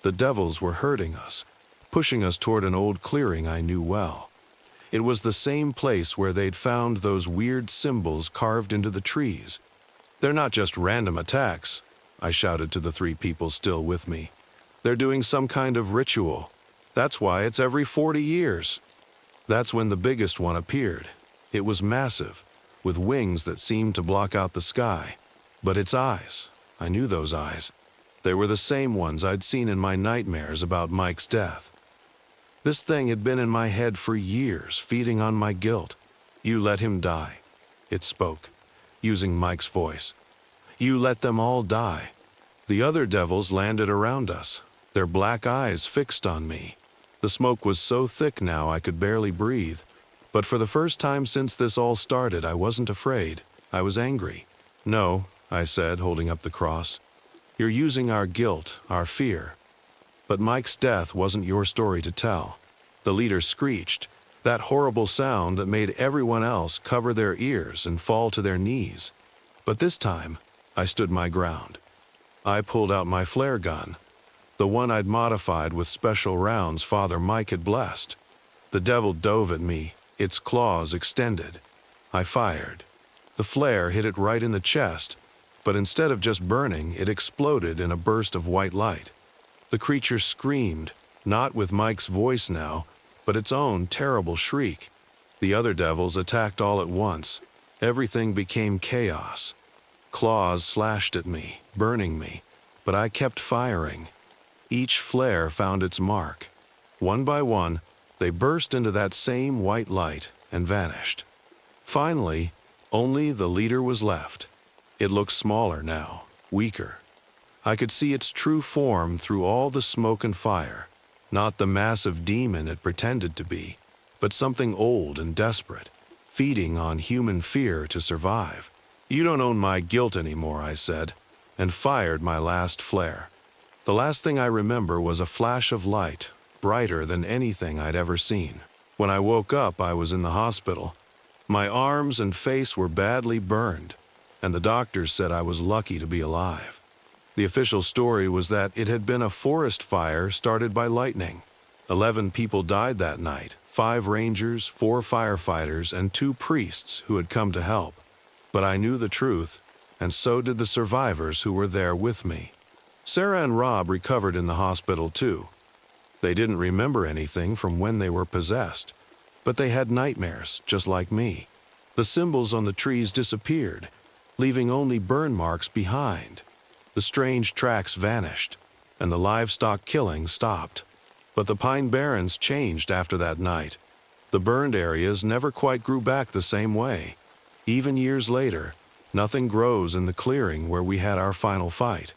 The devils were herding us, pushing us toward an old clearing I knew well. It was the same place where they'd found those weird symbols carved into the trees. "They're not just random attacks," I shouted to the 3 people still with me. "They're doing some kind of ritual. That's why it's every 40 years. That's when the biggest one appeared. It was massive, with wings that seemed to block out the sky. But its eyes, I knew those eyes. They were the same ones I'd seen in my nightmares about Mike's death. This thing had been in my head for years, feeding on my guilt. "You let him die," it spoke, using Mike's voice. "You let them all die." The other devils landed around us, their black eyes fixed on me. The smoke was so thick now I could barely breathe. But for the first time since this all started, I wasn't afraid. I was angry. "No," I said, holding up the cross. "You're using our guilt, our fear. But Mike's death wasn't your story to tell." The leader screeched, that horrible sound that made everyone else cover their ears and fall to their knees. But this time, I stood my ground. I pulled out my flare gun, the one I'd modified with special rounds Father Mike had blessed. The devil dove at me, its claws extended. I fired. The flare hit it right in the chest, but instead of just burning, it exploded in a burst of white light. The creature screamed, not with Mike's voice now, but its own terrible shriek. The other devils attacked all at once. Everything became chaos. Claws slashed at me, burning me, but I kept firing. Each flare found its mark. One by one, they burst into that same white light and vanished. Finally, only the leader was left. It looked smaller now, weaker. I could see its true form through all the smoke and fire, not the massive demon it pretended to be, but something old and desperate, feeding on human fear to survive. "You don't own my guilt anymore," I said, and fired my last flare. The last thing I remember was a flash of light, brighter than anything I'd ever seen. When I woke up, I was in the hospital. My arms and face were badly burned, and the doctors said I was lucky to be alive. The official story was that it had been a forest fire started by lightning. 11 people died that night, 5 rangers, 4 firefighters, and 2 priests who had come to help. But I knew the truth, and so did the survivors who were there with me. Sarah and Rob recovered in the hospital too. They didn't remember anything from when they were possessed, but they had nightmares just like me. The symbols on the trees disappeared, leaving only burn marks behind. The strange tracks vanished, and the livestock killing stopped. But the Pine Barrens changed after that night. The burned areas never quite grew back the same way. Even years later, nothing grows in the clearing where we had our final fight.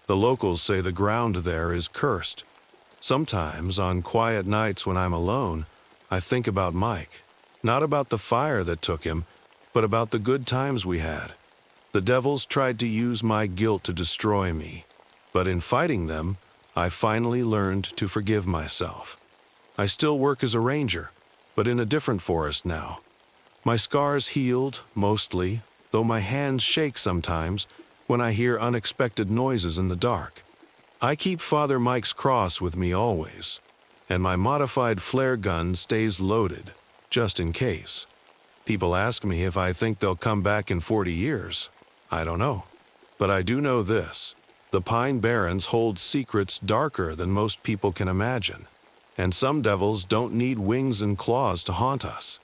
The locals say the ground there is cursed. Sometimes, on quiet nights when I'm alone, I think about Mike. Not about the fire that took him, but about the good times we had. The devils tried to use my guilt to destroy me, but in fighting them, I finally learned to forgive myself. I still work as a ranger, but in a different forest now. My scars healed, mostly, though my hands shake sometimes when I hear unexpected noises in the dark. I keep Father Mike's cross with me always, and my modified flare gun stays loaded, just in case. People ask me if I think they'll come back in 40 years. I don't know. But I do know this. The Pine Barrens hold secrets darker than most people can imagine, and some devils don't need wings and claws to haunt us.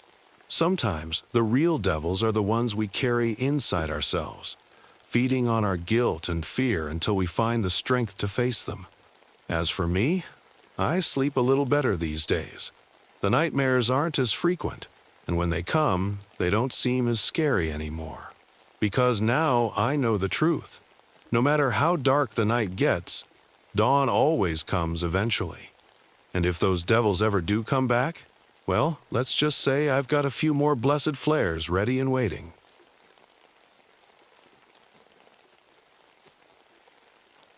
Sometimes the real devils are the ones we carry inside ourselves, feeding on our guilt and fear until we find the strength to face them. As for me, I sleep a little better these days. The nightmares aren't as frequent, and when they come, they don't seem as scary anymore. Because now I know the truth. No matter how dark the night gets, dawn always comes eventually. And if those devils ever do come back, well, let's just say I've got a few more blessed flares ready and waiting.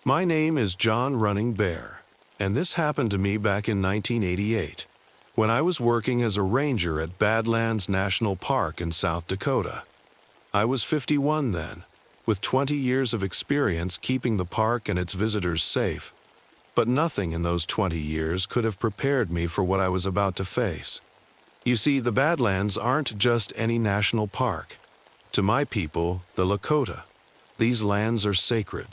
My name is John Running Bear, and this happened to me back in 1988, when I was working as a ranger at Badlands National Park in South Dakota. I was 51 then, with 20 years of experience keeping the park and its visitors safe. But nothing in those 20 years could have prepared me for what I was about to face. You see, the Badlands aren't just any national park. To my people, the Lakota, these lands are sacred.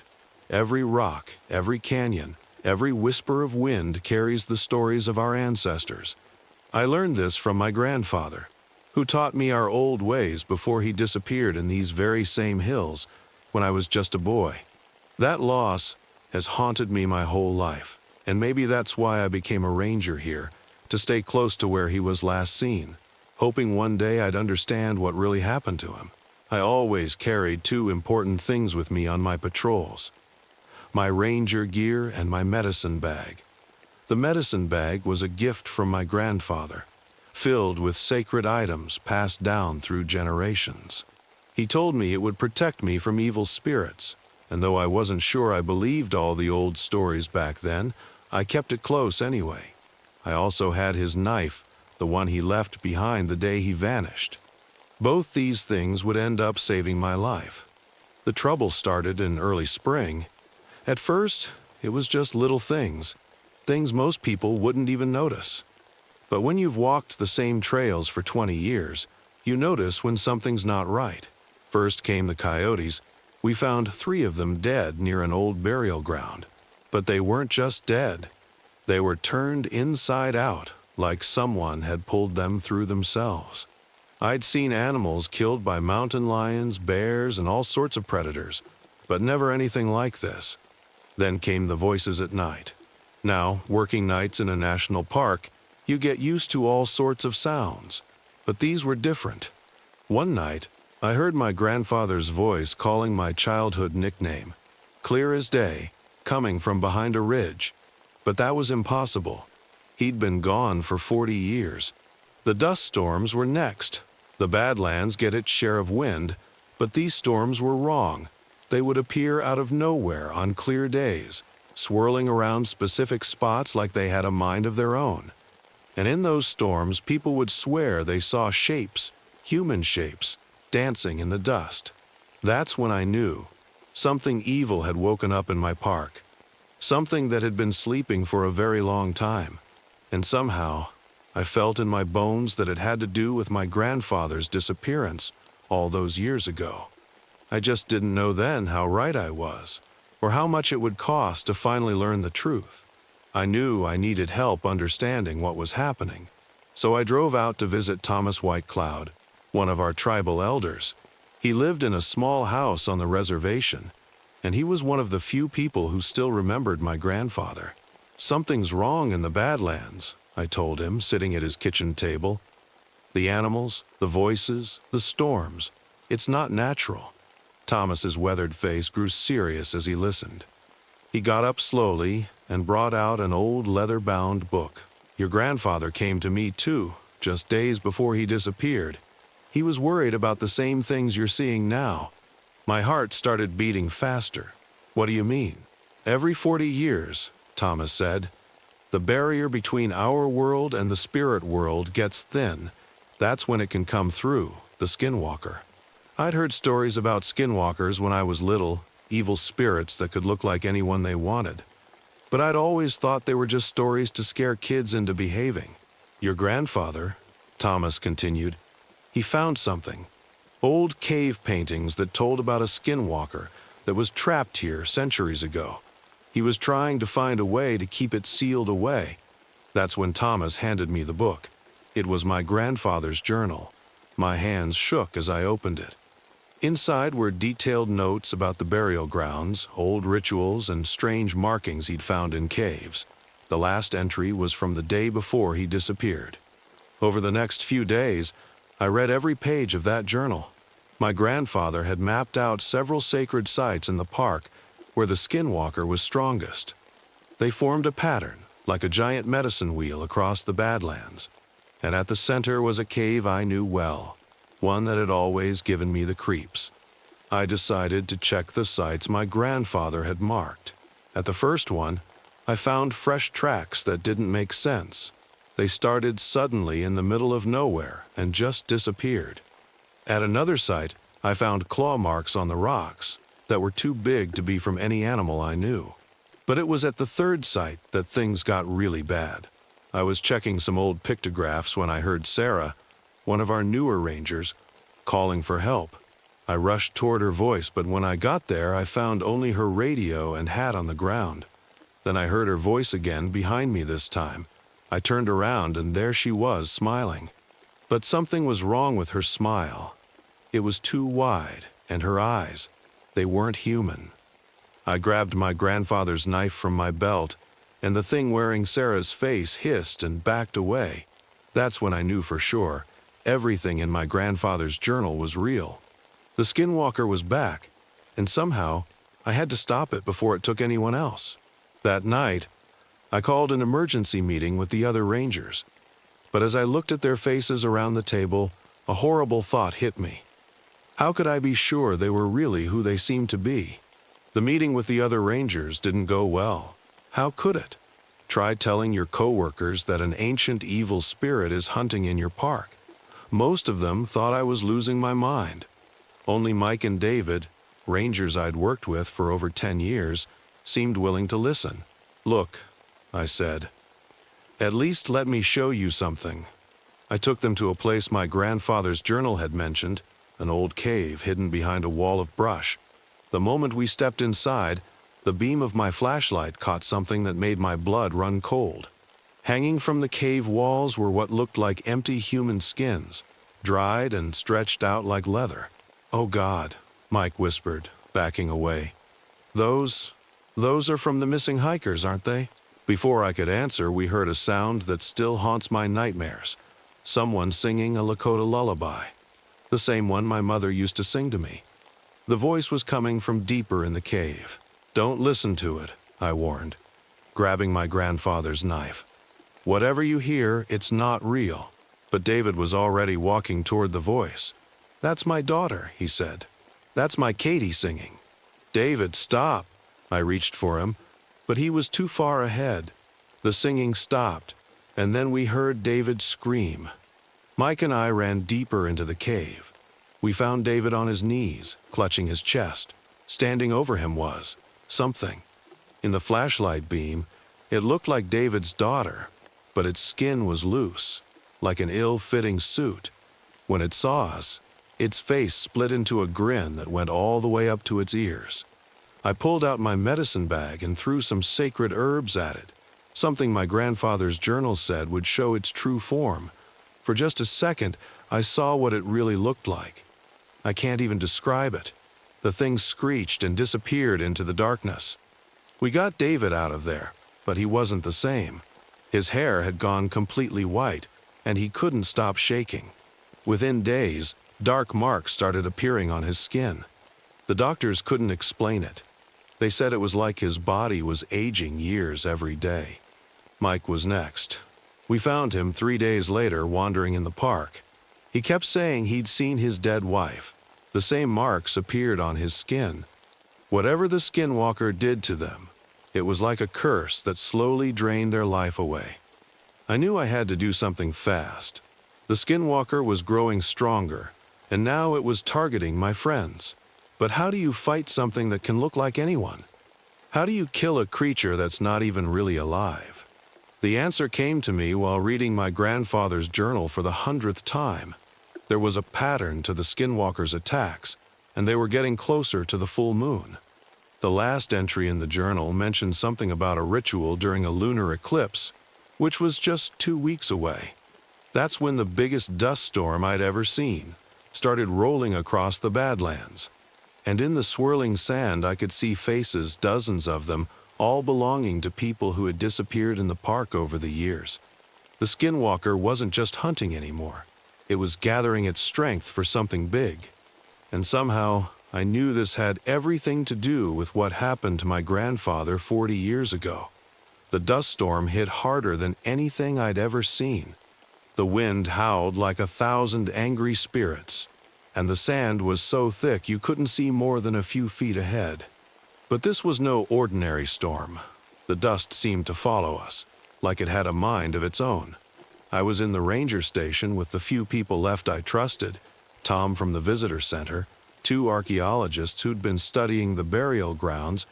Every rock, every canyon, every whisper of wind carries the stories of our ancestors. I learned this from my grandfather, who taught me our old ways before he disappeared in these very same hills when I was just a boy. That loss has haunted me my whole life, and maybe that's why I became a ranger here, to stay close to where he was last seen, hoping one day I'd understand what really happened to him. I always carried 2 important things with me on my patrols: my ranger gear and my medicine bag. The medicine bag was a gift from my grandfather, filled with sacred items passed down through generations. He told me it would protect me from evil spirits, and though I wasn't sure I believed all the old stories back then, I kept it close anyway. I also had his knife, the one he left behind the day he vanished. Both these things would end up saving my life. The trouble started in early spring. At first, it was just little things most people wouldn't even notice. But when you've walked the same trails for 20 years, you notice when something's not right. First came the coyotes. We found 3 of them dead near an old burial ground. But they weren't just dead. They were turned inside out, like someone had pulled them through themselves. I'd seen animals killed by mountain lions, bears, and all sorts of predators, but never anything like this. Then came the voices at night. Now, working nights in a national park, you get used to all sorts of sounds, but these were different. One night, I heard my grandfather's voice calling my childhood nickname. clear as day, coming from behind a ridge. But that was impossible. He'd been gone for 40 years. The dust storms were next. The Badlands get its share of wind, but these storms were wrong. They would appear out of nowhere on clear days, swirling around specific spots like they had a mind of their own. And in those storms, people would swear they saw shapes, human shapes, dancing in the dust. That's when I knew something evil had woken up in my park, something that had been sleeping for a very long time. And somehow, I felt in my bones that it had to do with my grandfather's disappearance all those years ago. I just didn't know then how right I was, or how much it would cost to finally learn the truth. I knew I needed help understanding what was happening, so I drove out to visit Thomas Whitecloud, one of our tribal elders. He lived in a small house on the reservation, and he was one of the few people who still remembered my grandfather. "Something's wrong in the Badlands," I told him, sitting at his kitchen table. "The animals, the voices, the storms. It's not natural." Thomas's weathered face grew serious as he listened. He got up slowly and brought out an old leather-bound book. "Your grandfather came to me too, just days before he disappeared. He was worried about the same things you're seeing now." My heart started beating faster. "What do you mean?" "Every 40 years, Thomas said, the barrier between our world and the spirit world gets thin. That's when it can come through, the skinwalker. I'd heard stories about skinwalkers when I was little, evil spirits that could look like anyone they wanted. But I'd always thought they were just stories to scare kids into behaving. Your grandfather," Thomas continued, "he found something. Old cave paintings that told about a skinwalker that was trapped here centuries ago. He was trying to find a way to keep it sealed away." That's when Thomas handed me the book. It was my grandfather's journal. My hands shook as I opened it. Inside were detailed notes about the burial grounds, old rituals, and strange markings he'd found in caves. The last entry was from the day before he disappeared. Over the next few days, I read every page of that journal. My grandfather had mapped out several sacred sites in the park where the skinwalker was strongest. They formed a pattern, like a giant medicine wheel across the Badlands. And at the center was a cave I knew well, one that had always given me the creeps. I decided to check the sites my grandfather had marked. At the first one, I found fresh tracks that didn't make sense. They started suddenly in the middle of nowhere and just disappeared. At another site, I found claw marks on the rocks that were too big to be from any animal I knew. But it was at the third site that things got really bad. I was checking some old pictographs when I heard Sarah, one of our newer rangers, calling for help. I rushed toward her voice, but when I got there, I found only her radio and hat on the ground. Then I heard her voice again behind me this time. I turned around, and there she was, smiling. But something was wrong with her smile. It was too wide, and her eyes, they weren't human. I grabbed my grandfather's knife from my belt, and the thing wearing Sarah's face hissed and backed away. That's when I knew for sure everything in my grandfather's journal was real. The skinwalker was back, and somehow I had to stop it before it took anyone else. That night, I called an emergency meeting with the other rangers. But as I looked at their faces around the table, a horrible thought hit me. How could I be sure they were really who they seemed to be? The meeting with the other rangers didn't go well. How could it? Try telling your coworkers that an ancient evil spirit is hunting in your park. Most of them thought I was losing my mind. Only Mike and David, rangers I'd worked with for over 10 years, seemed willing to listen. "Look," I said, "at least let me show you something." I took them to a place my grandfather's journal had mentioned, an old cave hidden behind a wall of brush. The moment we stepped inside, the beam of my flashlight caught something that made my blood run cold. Hanging from the cave walls were what looked like empty human skins, dried and stretched out like leather. "Oh God," Mike whispered, backing away. Those are from the missing hikers, aren't they?" Before I could answer, we heard a sound that still haunts my nightmares. Someone singing a Lakota lullaby. The same one my mother used to sing to me. The voice was coming from deeper in the cave. Don't listen to it, I warned, grabbing my grandfather's knife. Whatever you hear, it's not real. But David was already walking toward the voice. That's my daughter, he said. That's my Katie singing. David, stop. I reached for him, but he was too far ahead. The singing stopped, and then we heard David scream. Mike and I ran deeper into the cave. We found David on his knees, clutching his chest. Standing over him was something. In the flashlight beam, it looked like David's daughter, but its skin was loose, like an ill-fitting suit. When it saw us, its face split into a grin that went all the way up to its ears. I pulled out my medicine bag and threw some sacred herbs at it, something my grandfather's journal said would show its true form. For just a second, I saw what it really looked like. I can't even describe it. The thing screeched and disappeared into the darkness. We got David out of there, but he wasn't the same. His hair had gone completely white, and he couldn't stop shaking. Within days, dark marks started appearing on his skin. The doctors couldn't explain it. They said it was like his body was aging years every day. Mike was next. We found him 3 days later wandering in the park. He kept saying he'd seen his dead wife. The same marks appeared on his skin. Whatever the skinwalker did to them, it was like a curse that slowly drained their life away. I knew I had to do something fast. The skinwalker was growing stronger, and now it was targeting my friends. But how do you fight something that can look like anyone? How do you kill a creature that's not even really alive? The answer came to me while reading my grandfather's journal for the 100th time. There was a pattern to the skinwalker's attacks, and they were getting closer to the full moon. The last entry in the journal mentioned something about a ritual during a lunar eclipse, which was just 2 weeks away. That's when the biggest dust storm I'd ever seen started rolling across the Badlands. And in the swirling sand I could see faces, dozens of them, all belonging to people who had disappeared in the park over the years. The skinwalker wasn't just hunting anymore. It was gathering its strength for something big. And somehow, I knew this had everything to do with what happened to my grandfather 40 years ago. The dust storm hit harder than anything I'd ever seen. The wind howled like 1,000 angry spirits, and the sand was so thick you couldn't see more than a few feet ahead. But this was no ordinary storm. The dust seemed to follow us, like it had a mind of its own. I was in the ranger station with the few people left I trusted, Tom from the visitor center, 2 archaeologists who'd been studying the burial grounds,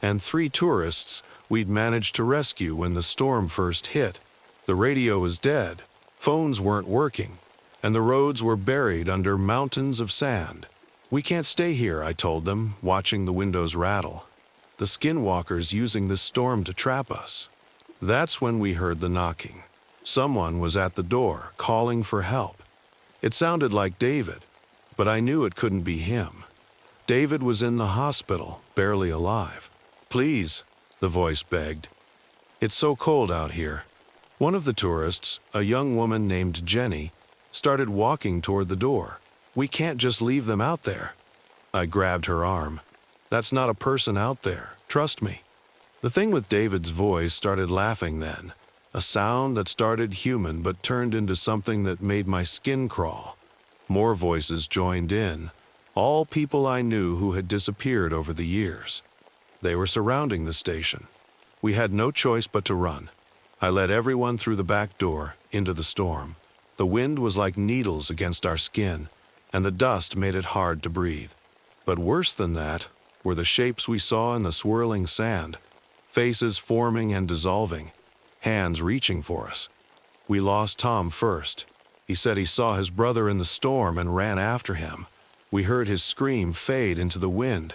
and 3 tourists we'd managed to rescue when the storm first hit. The radio was dead, phones weren't working, and the roads were buried under mountains of sand. We can't stay here, I told them, watching the windows rattle. The skinwalker's using this storm to trap us. That's when we heard the knocking. Someone was at the door, calling for help. It sounded like David, but I knew it couldn't be him. David was in the hospital, barely alive. Please, the voice begged. It's so cold out here. One of the tourists, a young woman named Jenny, started walking toward the door. We can't just leave them out there. I grabbed her arm. That's not a person out there, trust me. The thing with David's voice started laughing then, a sound that started human but turned into something that made my skin crawl. More voices joined in, all people I knew who had disappeared over the years. They were surrounding the station. We had no choice but to run. I led everyone through the back door, into the storm. The wind was like needles against our skin, and the dust made it hard to breathe. But worse than that were the shapes we saw in the swirling sand, faces forming and dissolving, hands reaching for us. We lost Tom first. He said he saw his brother in the storm and ran after him. We heard his scream fade into the wind.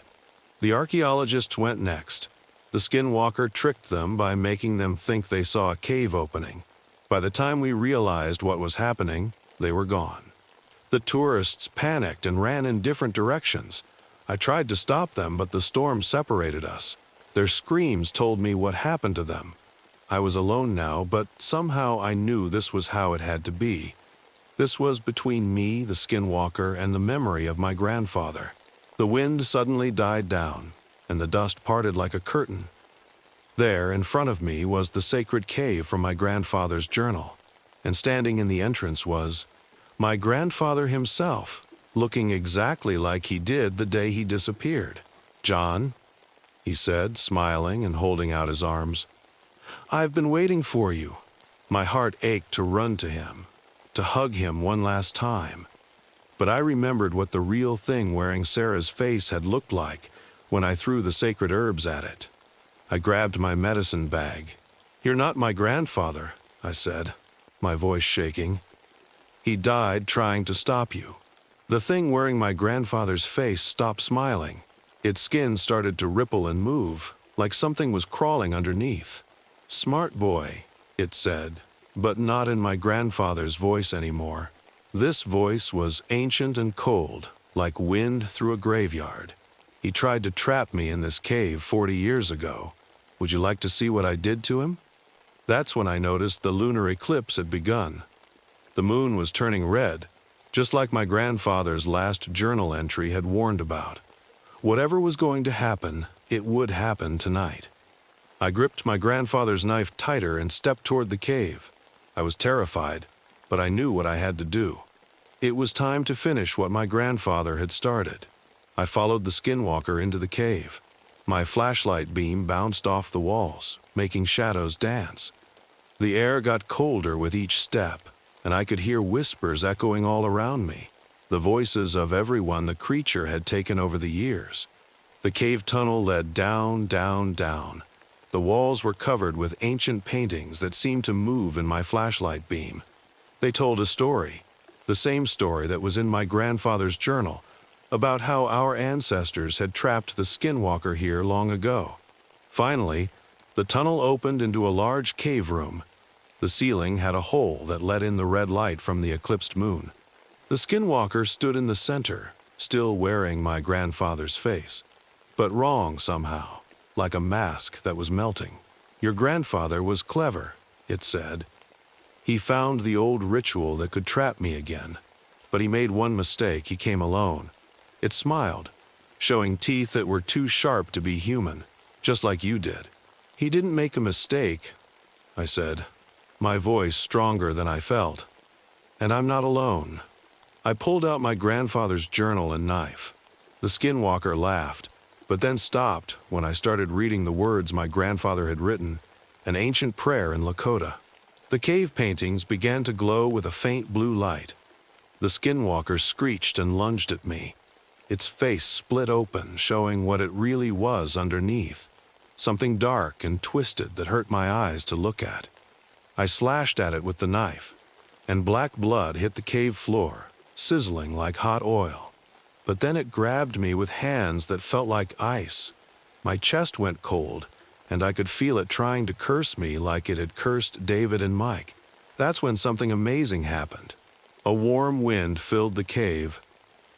The archaeologists went next. The skinwalker tricked them by making them think they saw a cave opening. By the time we realized what was happening, they were gone. The tourists panicked and ran in different directions. I tried to stop them, but the storm separated us. Their screams told me what happened to them. I was alone now, but somehow I knew this was how it had to be. This was between me, the skinwalker, and the memory of my grandfather. The wind suddenly died down, and the dust parted like a curtain. There, in front of me, was the sacred cave from my grandfather's journal, and standing in the entrance was my grandfather himself, looking exactly like he did the day he disappeared. "John," he said, smiling and holding out his arms, "I've been waiting for you." My heart ached to run to him, to hug him one last time. But I remembered what the real thing wearing Sarah's face had looked like when I threw the sacred herbs at it. I grabbed my medicine bag. "You're not my grandfather," I said, my voice shaking. "He died trying to stop you." The thing wearing my grandfather's face stopped smiling. Its skin started to ripple and move, like something was crawling underneath. "Smart boy," it said, but not in my grandfather's voice anymore. This voice was ancient and cold, like wind through a graveyard. "He tried to trap me in this cave 40 years ago. Would you like to see what I did to him?" That's when I noticed the lunar eclipse had begun. The moon was turning red, just like my grandfather's last journal entry had warned about. Whatever was going to happen, it would happen tonight. I gripped my grandfather's knife tighter and stepped toward the cave. I was terrified, but I knew what I had to do. It was time to finish what my grandfather had started. I followed the skinwalker into the cave. My flashlight beam bounced off the walls, making shadows dance. The air got colder with each step, and I could hear whispers echoing all around me, the voices of everyone the creature had taken over the years. The cave tunnel led down, down, down. The walls were covered with ancient paintings that seemed to move in my flashlight beam. They told a story, the same story that was in my grandfather's journal, about how our ancestors had trapped the skinwalker here long ago. Finally, the tunnel opened into a large cave room. The ceiling had a hole that let in the red light from the eclipsed moon. The skinwalker stood in the center, still wearing my grandfather's face, but wrong somehow, like a mask that was melting. "Your grandfather was clever," it said. "He found the old ritual that could trap me again, but he made one mistake. He came alone." It smiled, showing teeth that were too sharp to be human, just like you did. "He didn't make a mistake," I said, my voice stronger than I felt. "And I'm not alone." I pulled out my grandfather's journal and knife. The skinwalker laughed, but then stopped when I started reading the words my grandfather had written, an ancient prayer in Lakota. The cave paintings began to glow with a faint blue light. The skinwalker screeched and lunged at me. Its face split open, showing what it really was underneath, something dark and twisted that hurt my eyes to look at. I slashed at it with the knife, and black blood hit the cave floor, sizzling like hot oil. But then it grabbed me with hands that felt like ice. My chest went cold, and I could feel it trying to curse me like it had cursed David and Mike. That's when something amazing happened. A warm wind filled the cave,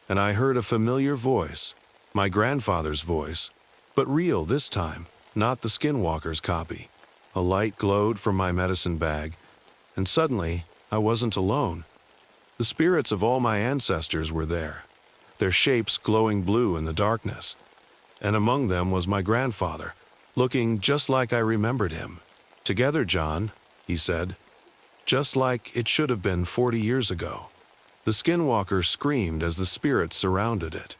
and I heard a familiar voice, my grandfather's voice, but real this time, not the skinwalker's copy. A light glowed from my medicine bag, and suddenly I wasn't alone. The spirits of all my ancestors were there, their shapes glowing blue in the darkness, and among them was my grandfather, looking just like I remembered him. "Together, John," he said, "just like it should have been 40 years ago." The skinwalker screamed as the spirits surrounded it.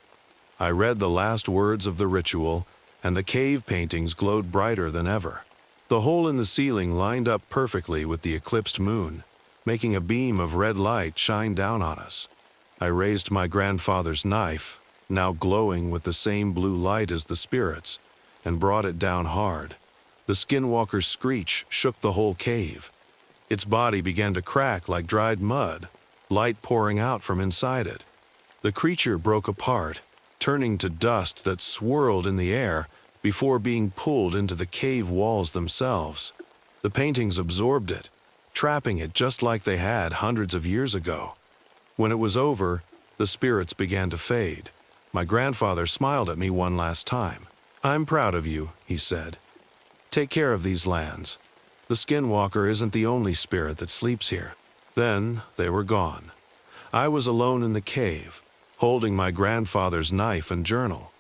I read the last words of the ritual, and the cave paintings glowed brighter than ever. The hole in the ceiling lined up perfectly with the eclipsed moon, making a beam of red light shine down on us. I raised my grandfather's knife, now glowing with the same blue light as the spirits, and brought it down hard. The skinwalker's screech shook the whole cave. Its body began to crack like dried mud, light pouring out from inside it. The creature broke apart, turning to dust that swirled in the air before being pulled into the cave walls themselves. The paintings absorbed it, trapping it just like they had hundreds of years ago. When it was over, the spirits began to fade. My grandfather smiled at me one last time. "I'm proud of you," he said. "Take care of these lands. The skinwalker isn't the only spirit that sleeps here." Then they were gone. I was alone in the cave, holding my grandfather's knife and journal.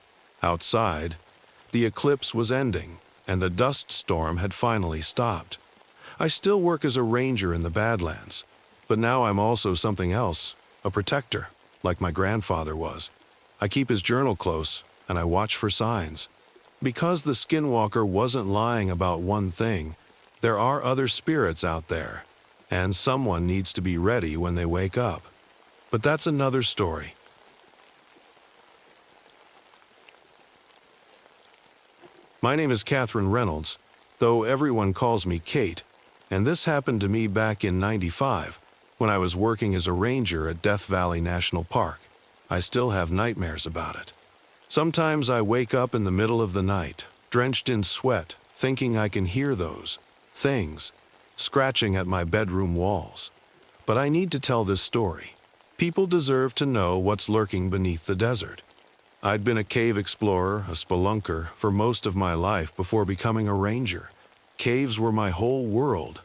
Outside, The eclipse was ending, and the dust storm had finally stopped. I still work as a ranger in the Badlands, but now I'm also something else, a protector, like my grandfather was. I keep his journal close, and I watch for signs. Because the Skinwalker wasn't lying about one thing, there are other spirits out there, and someone needs to be ready when they wake up. But that's another story. My name is Catherine Reynolds, though everyone calls me Kate, and this happened to me back in '95 when I was working as a ranger at Death Valley National Park. I still have nightmares about it. Sometimes I wake up in the middle of the night, drenched in sweat, thinking I can hear those things scratching at my bedroom walls. But I need to tell this story. People deserve to know what's lurking beneath the desert. I'd been a cave explorer, a spelunker, for most of my life before becoming a ranger. Caves were my whole world.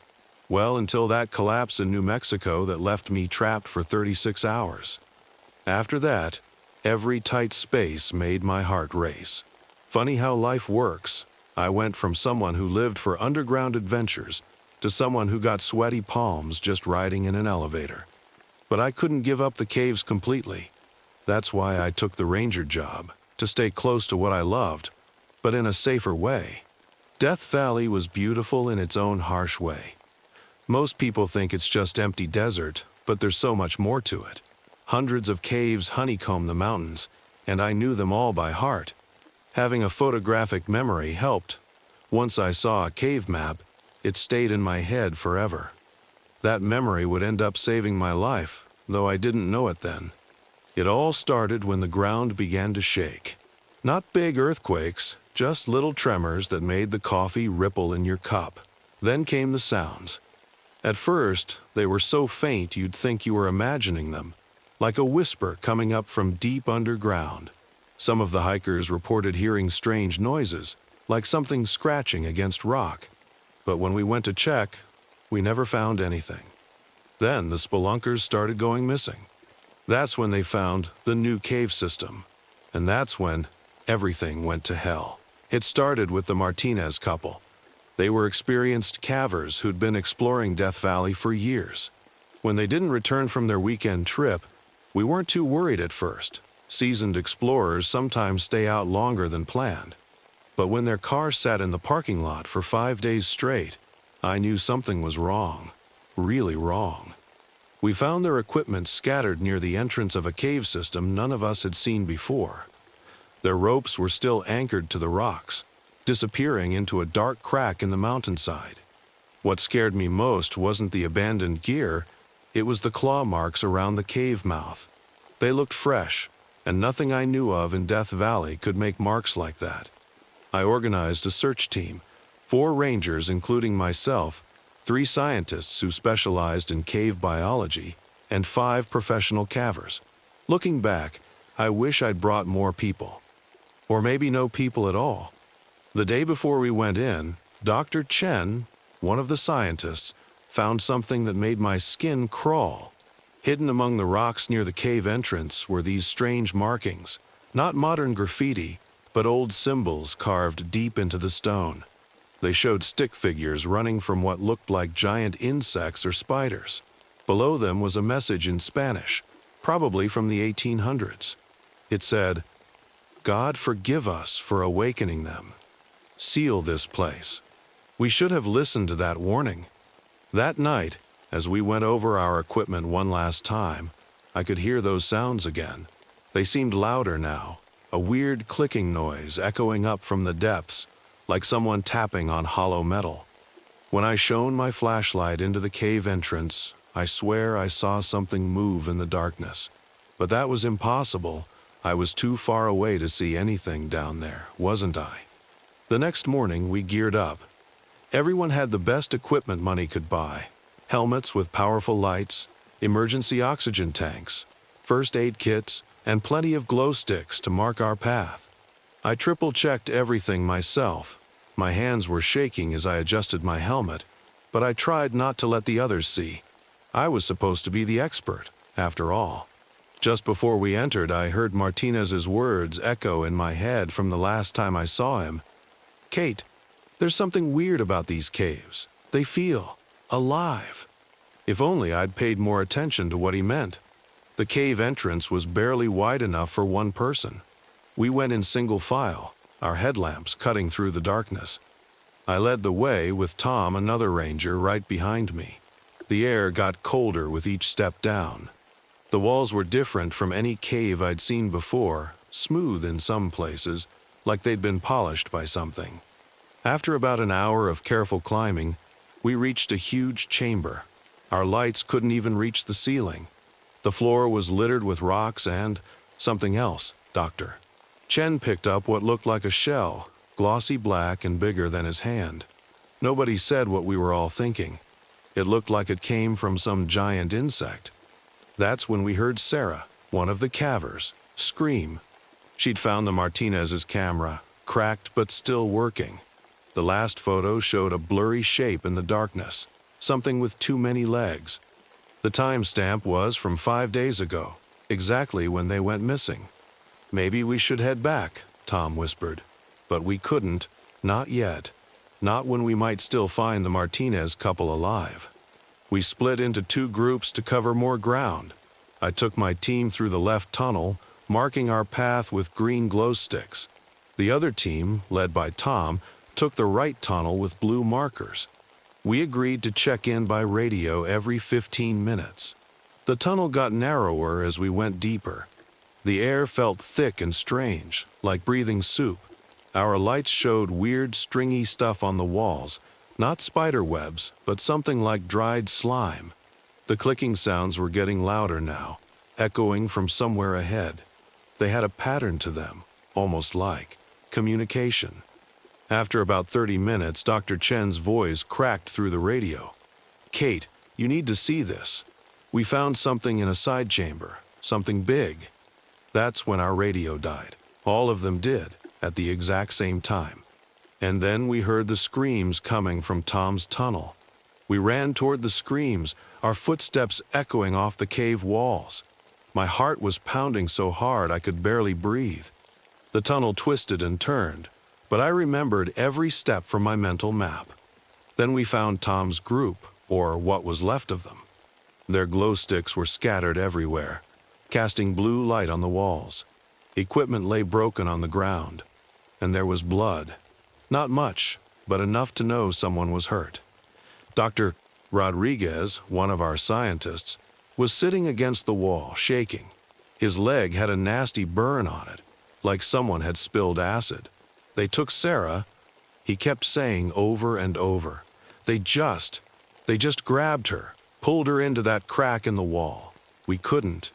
Well, until that collapse in New Mexico that left me trapped for 36 hours. After that, every tight space made my heart race. Funny how life works. I went from someone who lived for underground adventures to someone who got sweaty palms just riding in an elevator. But I couldn't give up the caves completely. That's why I took the ranger job, to stay close to what I loved, but in a safer way. Death Valley was beautiful in its own harsh way. Most people think it's just empty desert, but there's so much more to it. Hundreds of caves honeycomb the mountains, and I knew them all by heart. Having a photographic memory helped. Once I saw a cave map, it stayed in my head forever. That memory would end up saving my life, though I didn't know it then. It all started when the ground began to shake. Not big earthquakes, just little tremors that made the coffee ripple in your cup. Then came the sounds. At first, they were so faint you'd think you were imagining them, like a whisper coming up from deep underground. Some of the hikers reported hearing strange noises, like something scratching against rock. But when we went to check, we never found anything. Then the spelunkers started going missing. That's when they found the new cave system. And that's when everything went to hell. It started with the Martinez couple. They were experienced cavers who'd been exploring Death Valley for years. When they didn't return from their weekend trip, we weren't too worried at first. Seasoned explorers sometimes stay out longer than planned. But when their car sat in the parking lot for 5 days straight, I knew something was wrong. Really wrong. We found their equipment scattered near the entrance of a cave system none of us had seen before. Their ropes were still anchored to the rocks, disappearing into a dark crack in the mountainside. What scared me most wasn't the abandoned gear, it was the claw marks around the cave mouth. They looked fresh, and nothing I knew of in Death Valley could make marks like that. I organized a search team, 4 rangers including myself, 3 scientists who specialized in cave biology, and 5 professional cavers. Looking back, I wish I'd brought more people. Or maybe no people at all. The day before we went in, Dr. Chen, one of the scientists, found something that made my skin crawl. Hidden among the rocks near the cave entrance were these strange markings, not modern graffiti, but old symbols carved deep into the stone. They showed stick figures running from what looked like giant insects or spiders. Below them was a message in Spanish, probably from the 1800s. It said, "God forgive us for awakening them. Seal this place." We should have listened to that warning. That night, as we went over our equipment one last time, I could hear those sounds again. They seemed louder now, a weird clicking noise echoing up from the depths, like someone tapping on hollow metal. When I shone my flashlight into the cave entrance, I swear I saw something move in the darkness. But that was impossible. I was too far away to see anything down there, wasn't I? The next morning, we geared up. Everyone had the best equipment money could buy. Helmets with powerful lights, emergency oxygen tanks, first aid kits, and plenty of glow sticks to mark our path. I triple-checked everything myself. My hands were shaking as I adjusted my helmet, but I tried not to let the others see. I was supposed to be the expert, after all. Just before we entered, I heard Martinez's words echo in my head from the last time I saw him. "Kate, there's something weird about these caves. They feel alive." If only I'd paid more attention to what he meant. The cave entrance was barely wide enough for one person. We went in single file, our headlamps cutting through the darkness. I led the way with Tom, another ranger, right behind me. The air got colder with each step down. The walls were different from any cave I'd seen before, smooth in some places, like they'd been polished by something. After about an hour of careful climbing, we reached a huge chamber. Our lights couldn't even reach the ceiling. The floor was littered with rocks and something else, Doctor. Chen picked up what looked like a shell, glossy black and bigger than his hand. Nobody said what we were all thinking. It looked like it came from some giant insect. That's when we heard Sarah, one of the cavers, scream. She'd found the Martinez's camera, cracked but still working. The last photo showed a blurry shape in the darkness, something with too many legs. The timestamp was from 5 days ago, exactly when they went missing. "Maybe we should head back," Tom whispered. But we couldn't, not yet. Not when we might still find the Martinez couple alive. We split into 2 groups to cover more ground. I took my team through the left tunnel, marking our path with green glow sticks. The other team, led by Tom, took the right tunnel with blue markers. We agreed to check in by radio every 15 minutes. The tunnel got narrower as we went deeper. The air felt thick and strange, like breathing soup. Our lights showed weird stringy stuff on the walls, not spider webs, but something like dried slime. The clicking sounds were getting louder now, echoing from somewhere ahead. They had a pattern to them, almost like communication. After about 30 minutes, Dr. Chen's voice cracked through the radio. "Kate, you need to see this. We found something in a side chamber, something big." That's when our radio died. All of them did, at the exact same time. And then we heard the screams coming from Tom's tunnel. We ran toward the screams, our footsteps echoing off the cave walls. My heart was pounding so hard I could barely breathe. The tunnel twisted and turned, but I remembered every step from my mental map. Then we found Tom's group, or what was left of them. Their glow sticks were scattered everywhere, casting blue light on the walls. Equipment lay broken on the ground, and there was blood. Not much, but enough to know someone was hurt. Dr. Rodriguez, one of our scientists, was sitting against the wall, shaking. His leg had a nasty burn on it, like someone had spilled acid. They took Sarah, he kept saying over and over. They just grabbed her, pulled her into that crack in the wall. We couldn't.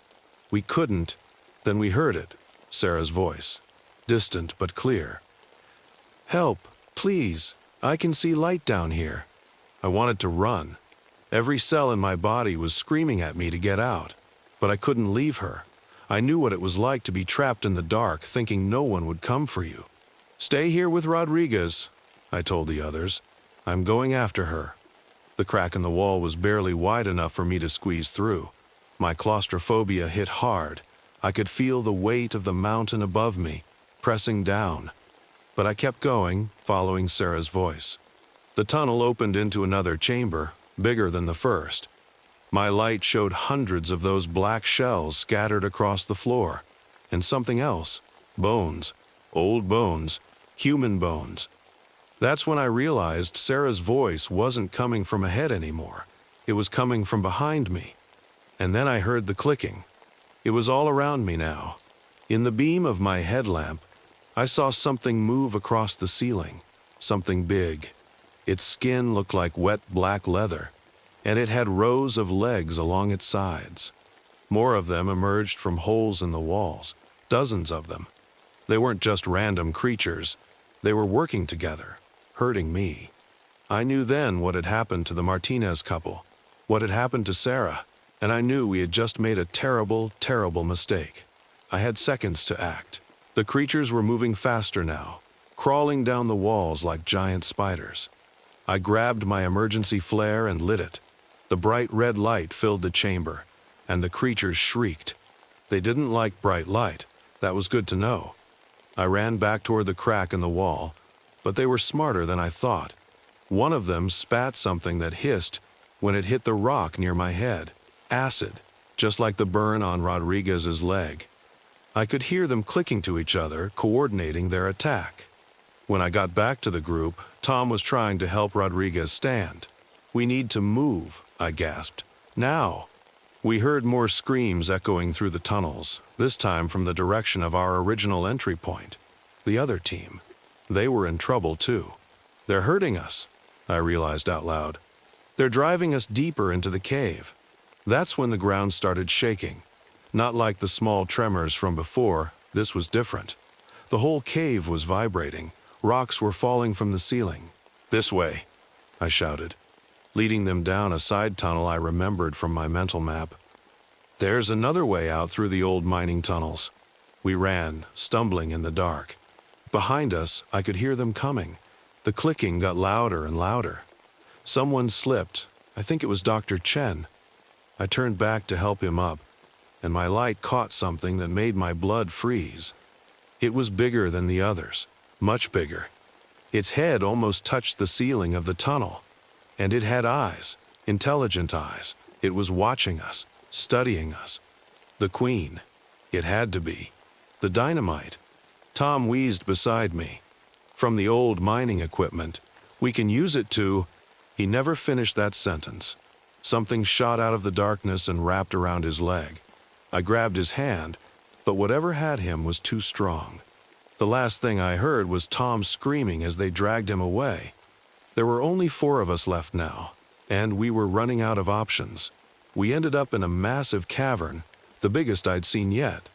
Then we heard it, Sarah's voice, distant but clear. "Help, please, I can see light down here." I wanted to run. Every cell in my body was screaming at me to get out, but I couldn't leave her. I knew what it was like to be trapped in the dark, thinking no one would come for you. "Stay here with Rodriguez," I told the others. "I'm going after her." The crack in the wall was barely wide enough for me to squeeze through. My claustrophobia hit hard. I could feel the weight of the mountain above me, pressing down. But I kept going, following Sarah's voice. The tunnel opened into another chamber, bigger than the first. My light showed hundreds of those black shells scattered across the floor. And something else. Bones. Old bones. Human bones. That's when I realized Sarah's voice wasn't coming from ahead anymore. It was coming from behind me. And then I heard the clicking. It was all around me now. In the beam of my headlamp, I saw something move across the ceiling. Something big. Its skin looked like wet black leather, and it had rows of legs along its sides. More of them emerged from holes in the walls, dozens of them. They weren't just random creatures. They were working together, hurting me. I knew then what had happened to the Martinez couple, what had happened to Sarah, and I knew we had just made a terrible, terrible mistake. I had seconds to act. The creatures were moving faster now, crawling down the walls like giant spiders. I grabbed my emergency flare and lit it. The bright red light filled the chamber, and the creatures shrieked. They didn't like bright light. That was good to know. I ran back toward the crack in the wall, but they were smarter than I thought. One of them spat something that hissed when it hit the rock near my head. Acid, just like the burn on Rodriguez's leg. I could hear them clicking to each other, coordinating their attack. When I got back to the group, Tom was trying to help Rodriguez stand. "We need to move," I gasped. "Now!" We heard more screams echoing through the tunnels, this time from the direction of our original entry point. The other team. They were in trouble too. "They're hurting us," I realized out loud. "They're driving us deeper into the cave." That's when the ground started shaking. Not like the small tremors from before, this was different. The whole cave was vibrating. Rocks were falling from the ceiling. "This way," I shouted, leading them down a side tunnel I remembered from my mental map. "There's another way out through the old mining tunnels." We ran, stumbling in the dark. Behind us, I could hear them coming. The clicking got louder and louder. Someone slipped. I think it was Dr. Chen. I turned back to help him up, and my light caught something that made my blood freeze. It was bigger than the others, much bigger. Its head almost touched the ceiling of the tunnel. And it had eyes, intelligent eyes. It was watching us, studying us. The Queen. It had to be. The dynamite. Tom wheezed beside me. "From the old mining equipment. We can use it to—" He never finished that sentence. Something shot out of the darkness and wrapped around his leg. I grabbed his hand, but whatever had him was too strong. The last thing I heard was Tom screaming as they dragged him away. There were only 4 of us left now, and we were running out of options. We ended up in a massive cavern, the biggest I'd seen yet.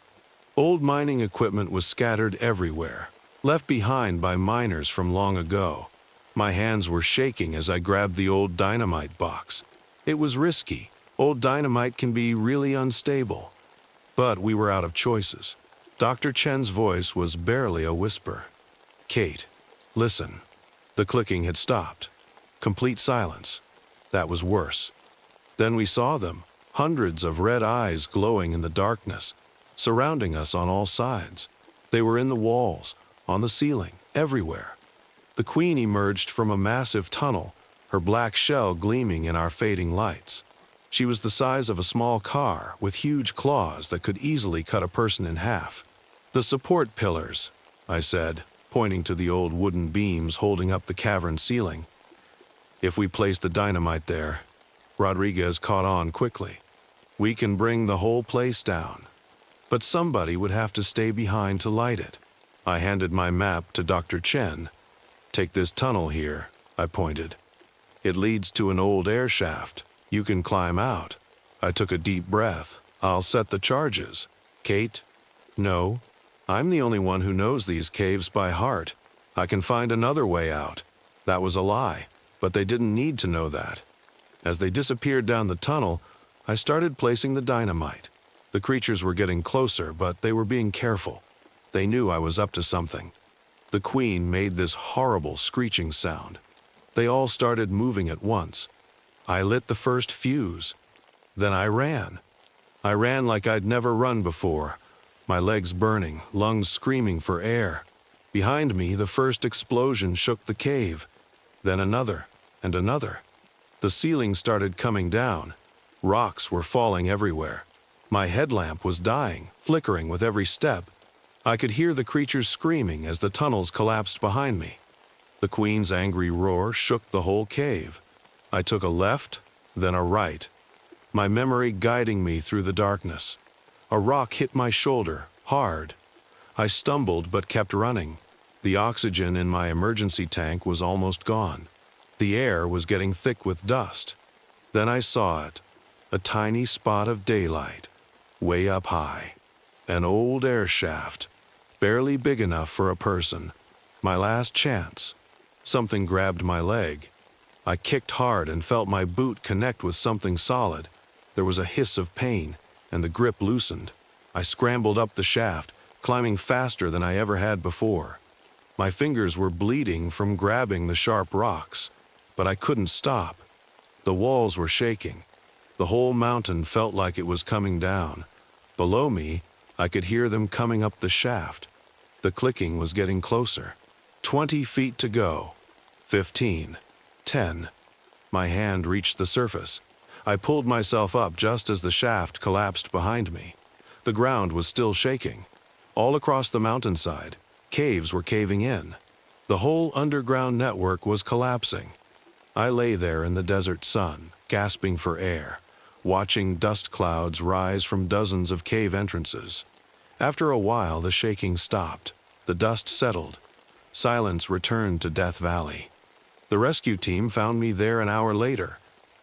Old mining equipment was scattered everywhere, left behind by miners from long ago. My hands were shaking as I grabbed the old dynamite box. It was risky. Old dynamite can be really unstable. But we were out of choices. Dr. Chen's voice was barely a whisper. "Kate, listen." The clicking had stopped. Complete silence. That was worse. Then we saw them, hundreds of red eyes glowing in the darkness, surrounding us on all sides. They were in the walls, on the ceiling, everywhere. The Queen emerged from a massive tunnel, her black shell gleaming in our fading lights. She was the size of a small car, with huge claws that could easily cut a person in half. "The support pillars," I said, pointing to the old wooden beams holding up the cavern ceiling. "If we place the dynamite there," Rodriguez caught on quickly, "we can bring the whole place down. But somebody would have to stay behind to light it." I handed my map to Dr. Chen. "Take this tunnel here," I pointed. "It leads to an old air shaft. You can climb out." I took a deep breath. "I'll set the charges." "Kate?" "No. I'm the only one who knows these caves by heart. I can find another way out." That was a lie, but they didn't need to know that. As they disappeared down the tunnel, I started placing the dynamite. The creatures were getting closer, but they were being careful. They knew I was up to something. The Queen made this horrible screeching sound. They all started moving at once. I lit the first fuse. Then I ran. I ran like I'd never run before, my legs burning, lungs screaming for air. Behind me, the first explosion shook the cave. Then another, and another. The ceiling started coming down. Rocks were falling everywhere. My headlamp was dying, flickering with every step. I could hear the creatures screaming as the tunnels collapsed behind me. The Queen's angry roar shook the whole cave. I took a left, then a right, my memory guiding me through the darkness. A rock hit my shoulder, hard. I stumbled but kept running. The oxygen in my emergency tank was almost gone. The air was getting thick with dust. Then I saw it, a tiny spot of daylight, way up high. An old air shaft, barely big enough for a person. My last chance. Something grabbed my leg. I kicked hard and felt my boot connect with something solid. There was a hiss of pain, and the grip loosened. I scrambled up the shaft, climbing faster than I ever had before. My fingers were bleeding from grabbing the sharp rocks, but I couldn't stop. The walls were shaking. The whole mountain felt like it was coming down. Below me, I could hear them coming up the shaft. The clicking was getting closer. 20 feet to go. 15. 10. My hand reached the surface. I pulled myself up just as the shaft collapsed behind me. The ground was still shaking. All across the mountainside, caves were caving in. The whole underground network was collapsing. I lay there in the desert sun, gasping for air, watching dust clouds rise from dozens of cave entrances. After a while, the shaking stopped. The dust settled. Silence returned to Death Valley. The rescue team found me there an hour later.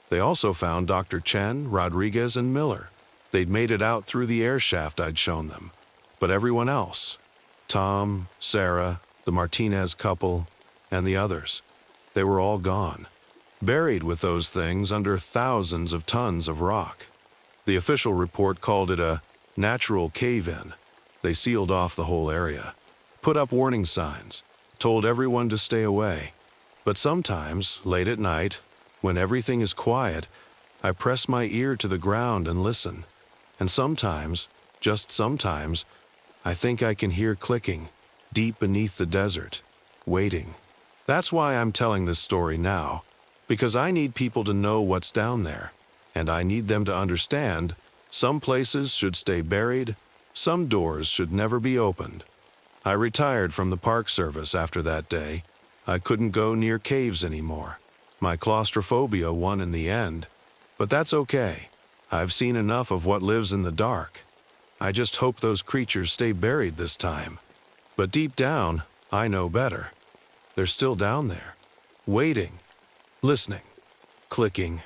They also found Dr. Chen, Rodriguez, and Miller. They'd made it out through the air shaft I'd shown them. But everyone else, Tom, Sarah, the Martinez couple, and the others, they were all gone, buried with those things under thousands of tons of rock. The official report called it a natural cave-in. They sealed off the whole area, put up warning signs, told everyone to stay away. But sometimes, late at night, when everything is quiet, I press my ear to the ground and listen. And sometimes, just sometimes, I think I can hear clicking, deep beneath the desert, waiting. That's why I'm telling this story now, because I need people to know what's down there, and I need them to understand some places should stay buried, some doors should never be opened. I retired from the Park Service after that day. I couldn't go near caves anymore. My claustrophobia won in the end, but that's okay. I've seen enough of what lives in the dark. I just hope those creatures stay buried this time. But deep down, I know better. They're still down there, waiting, listening, clicking,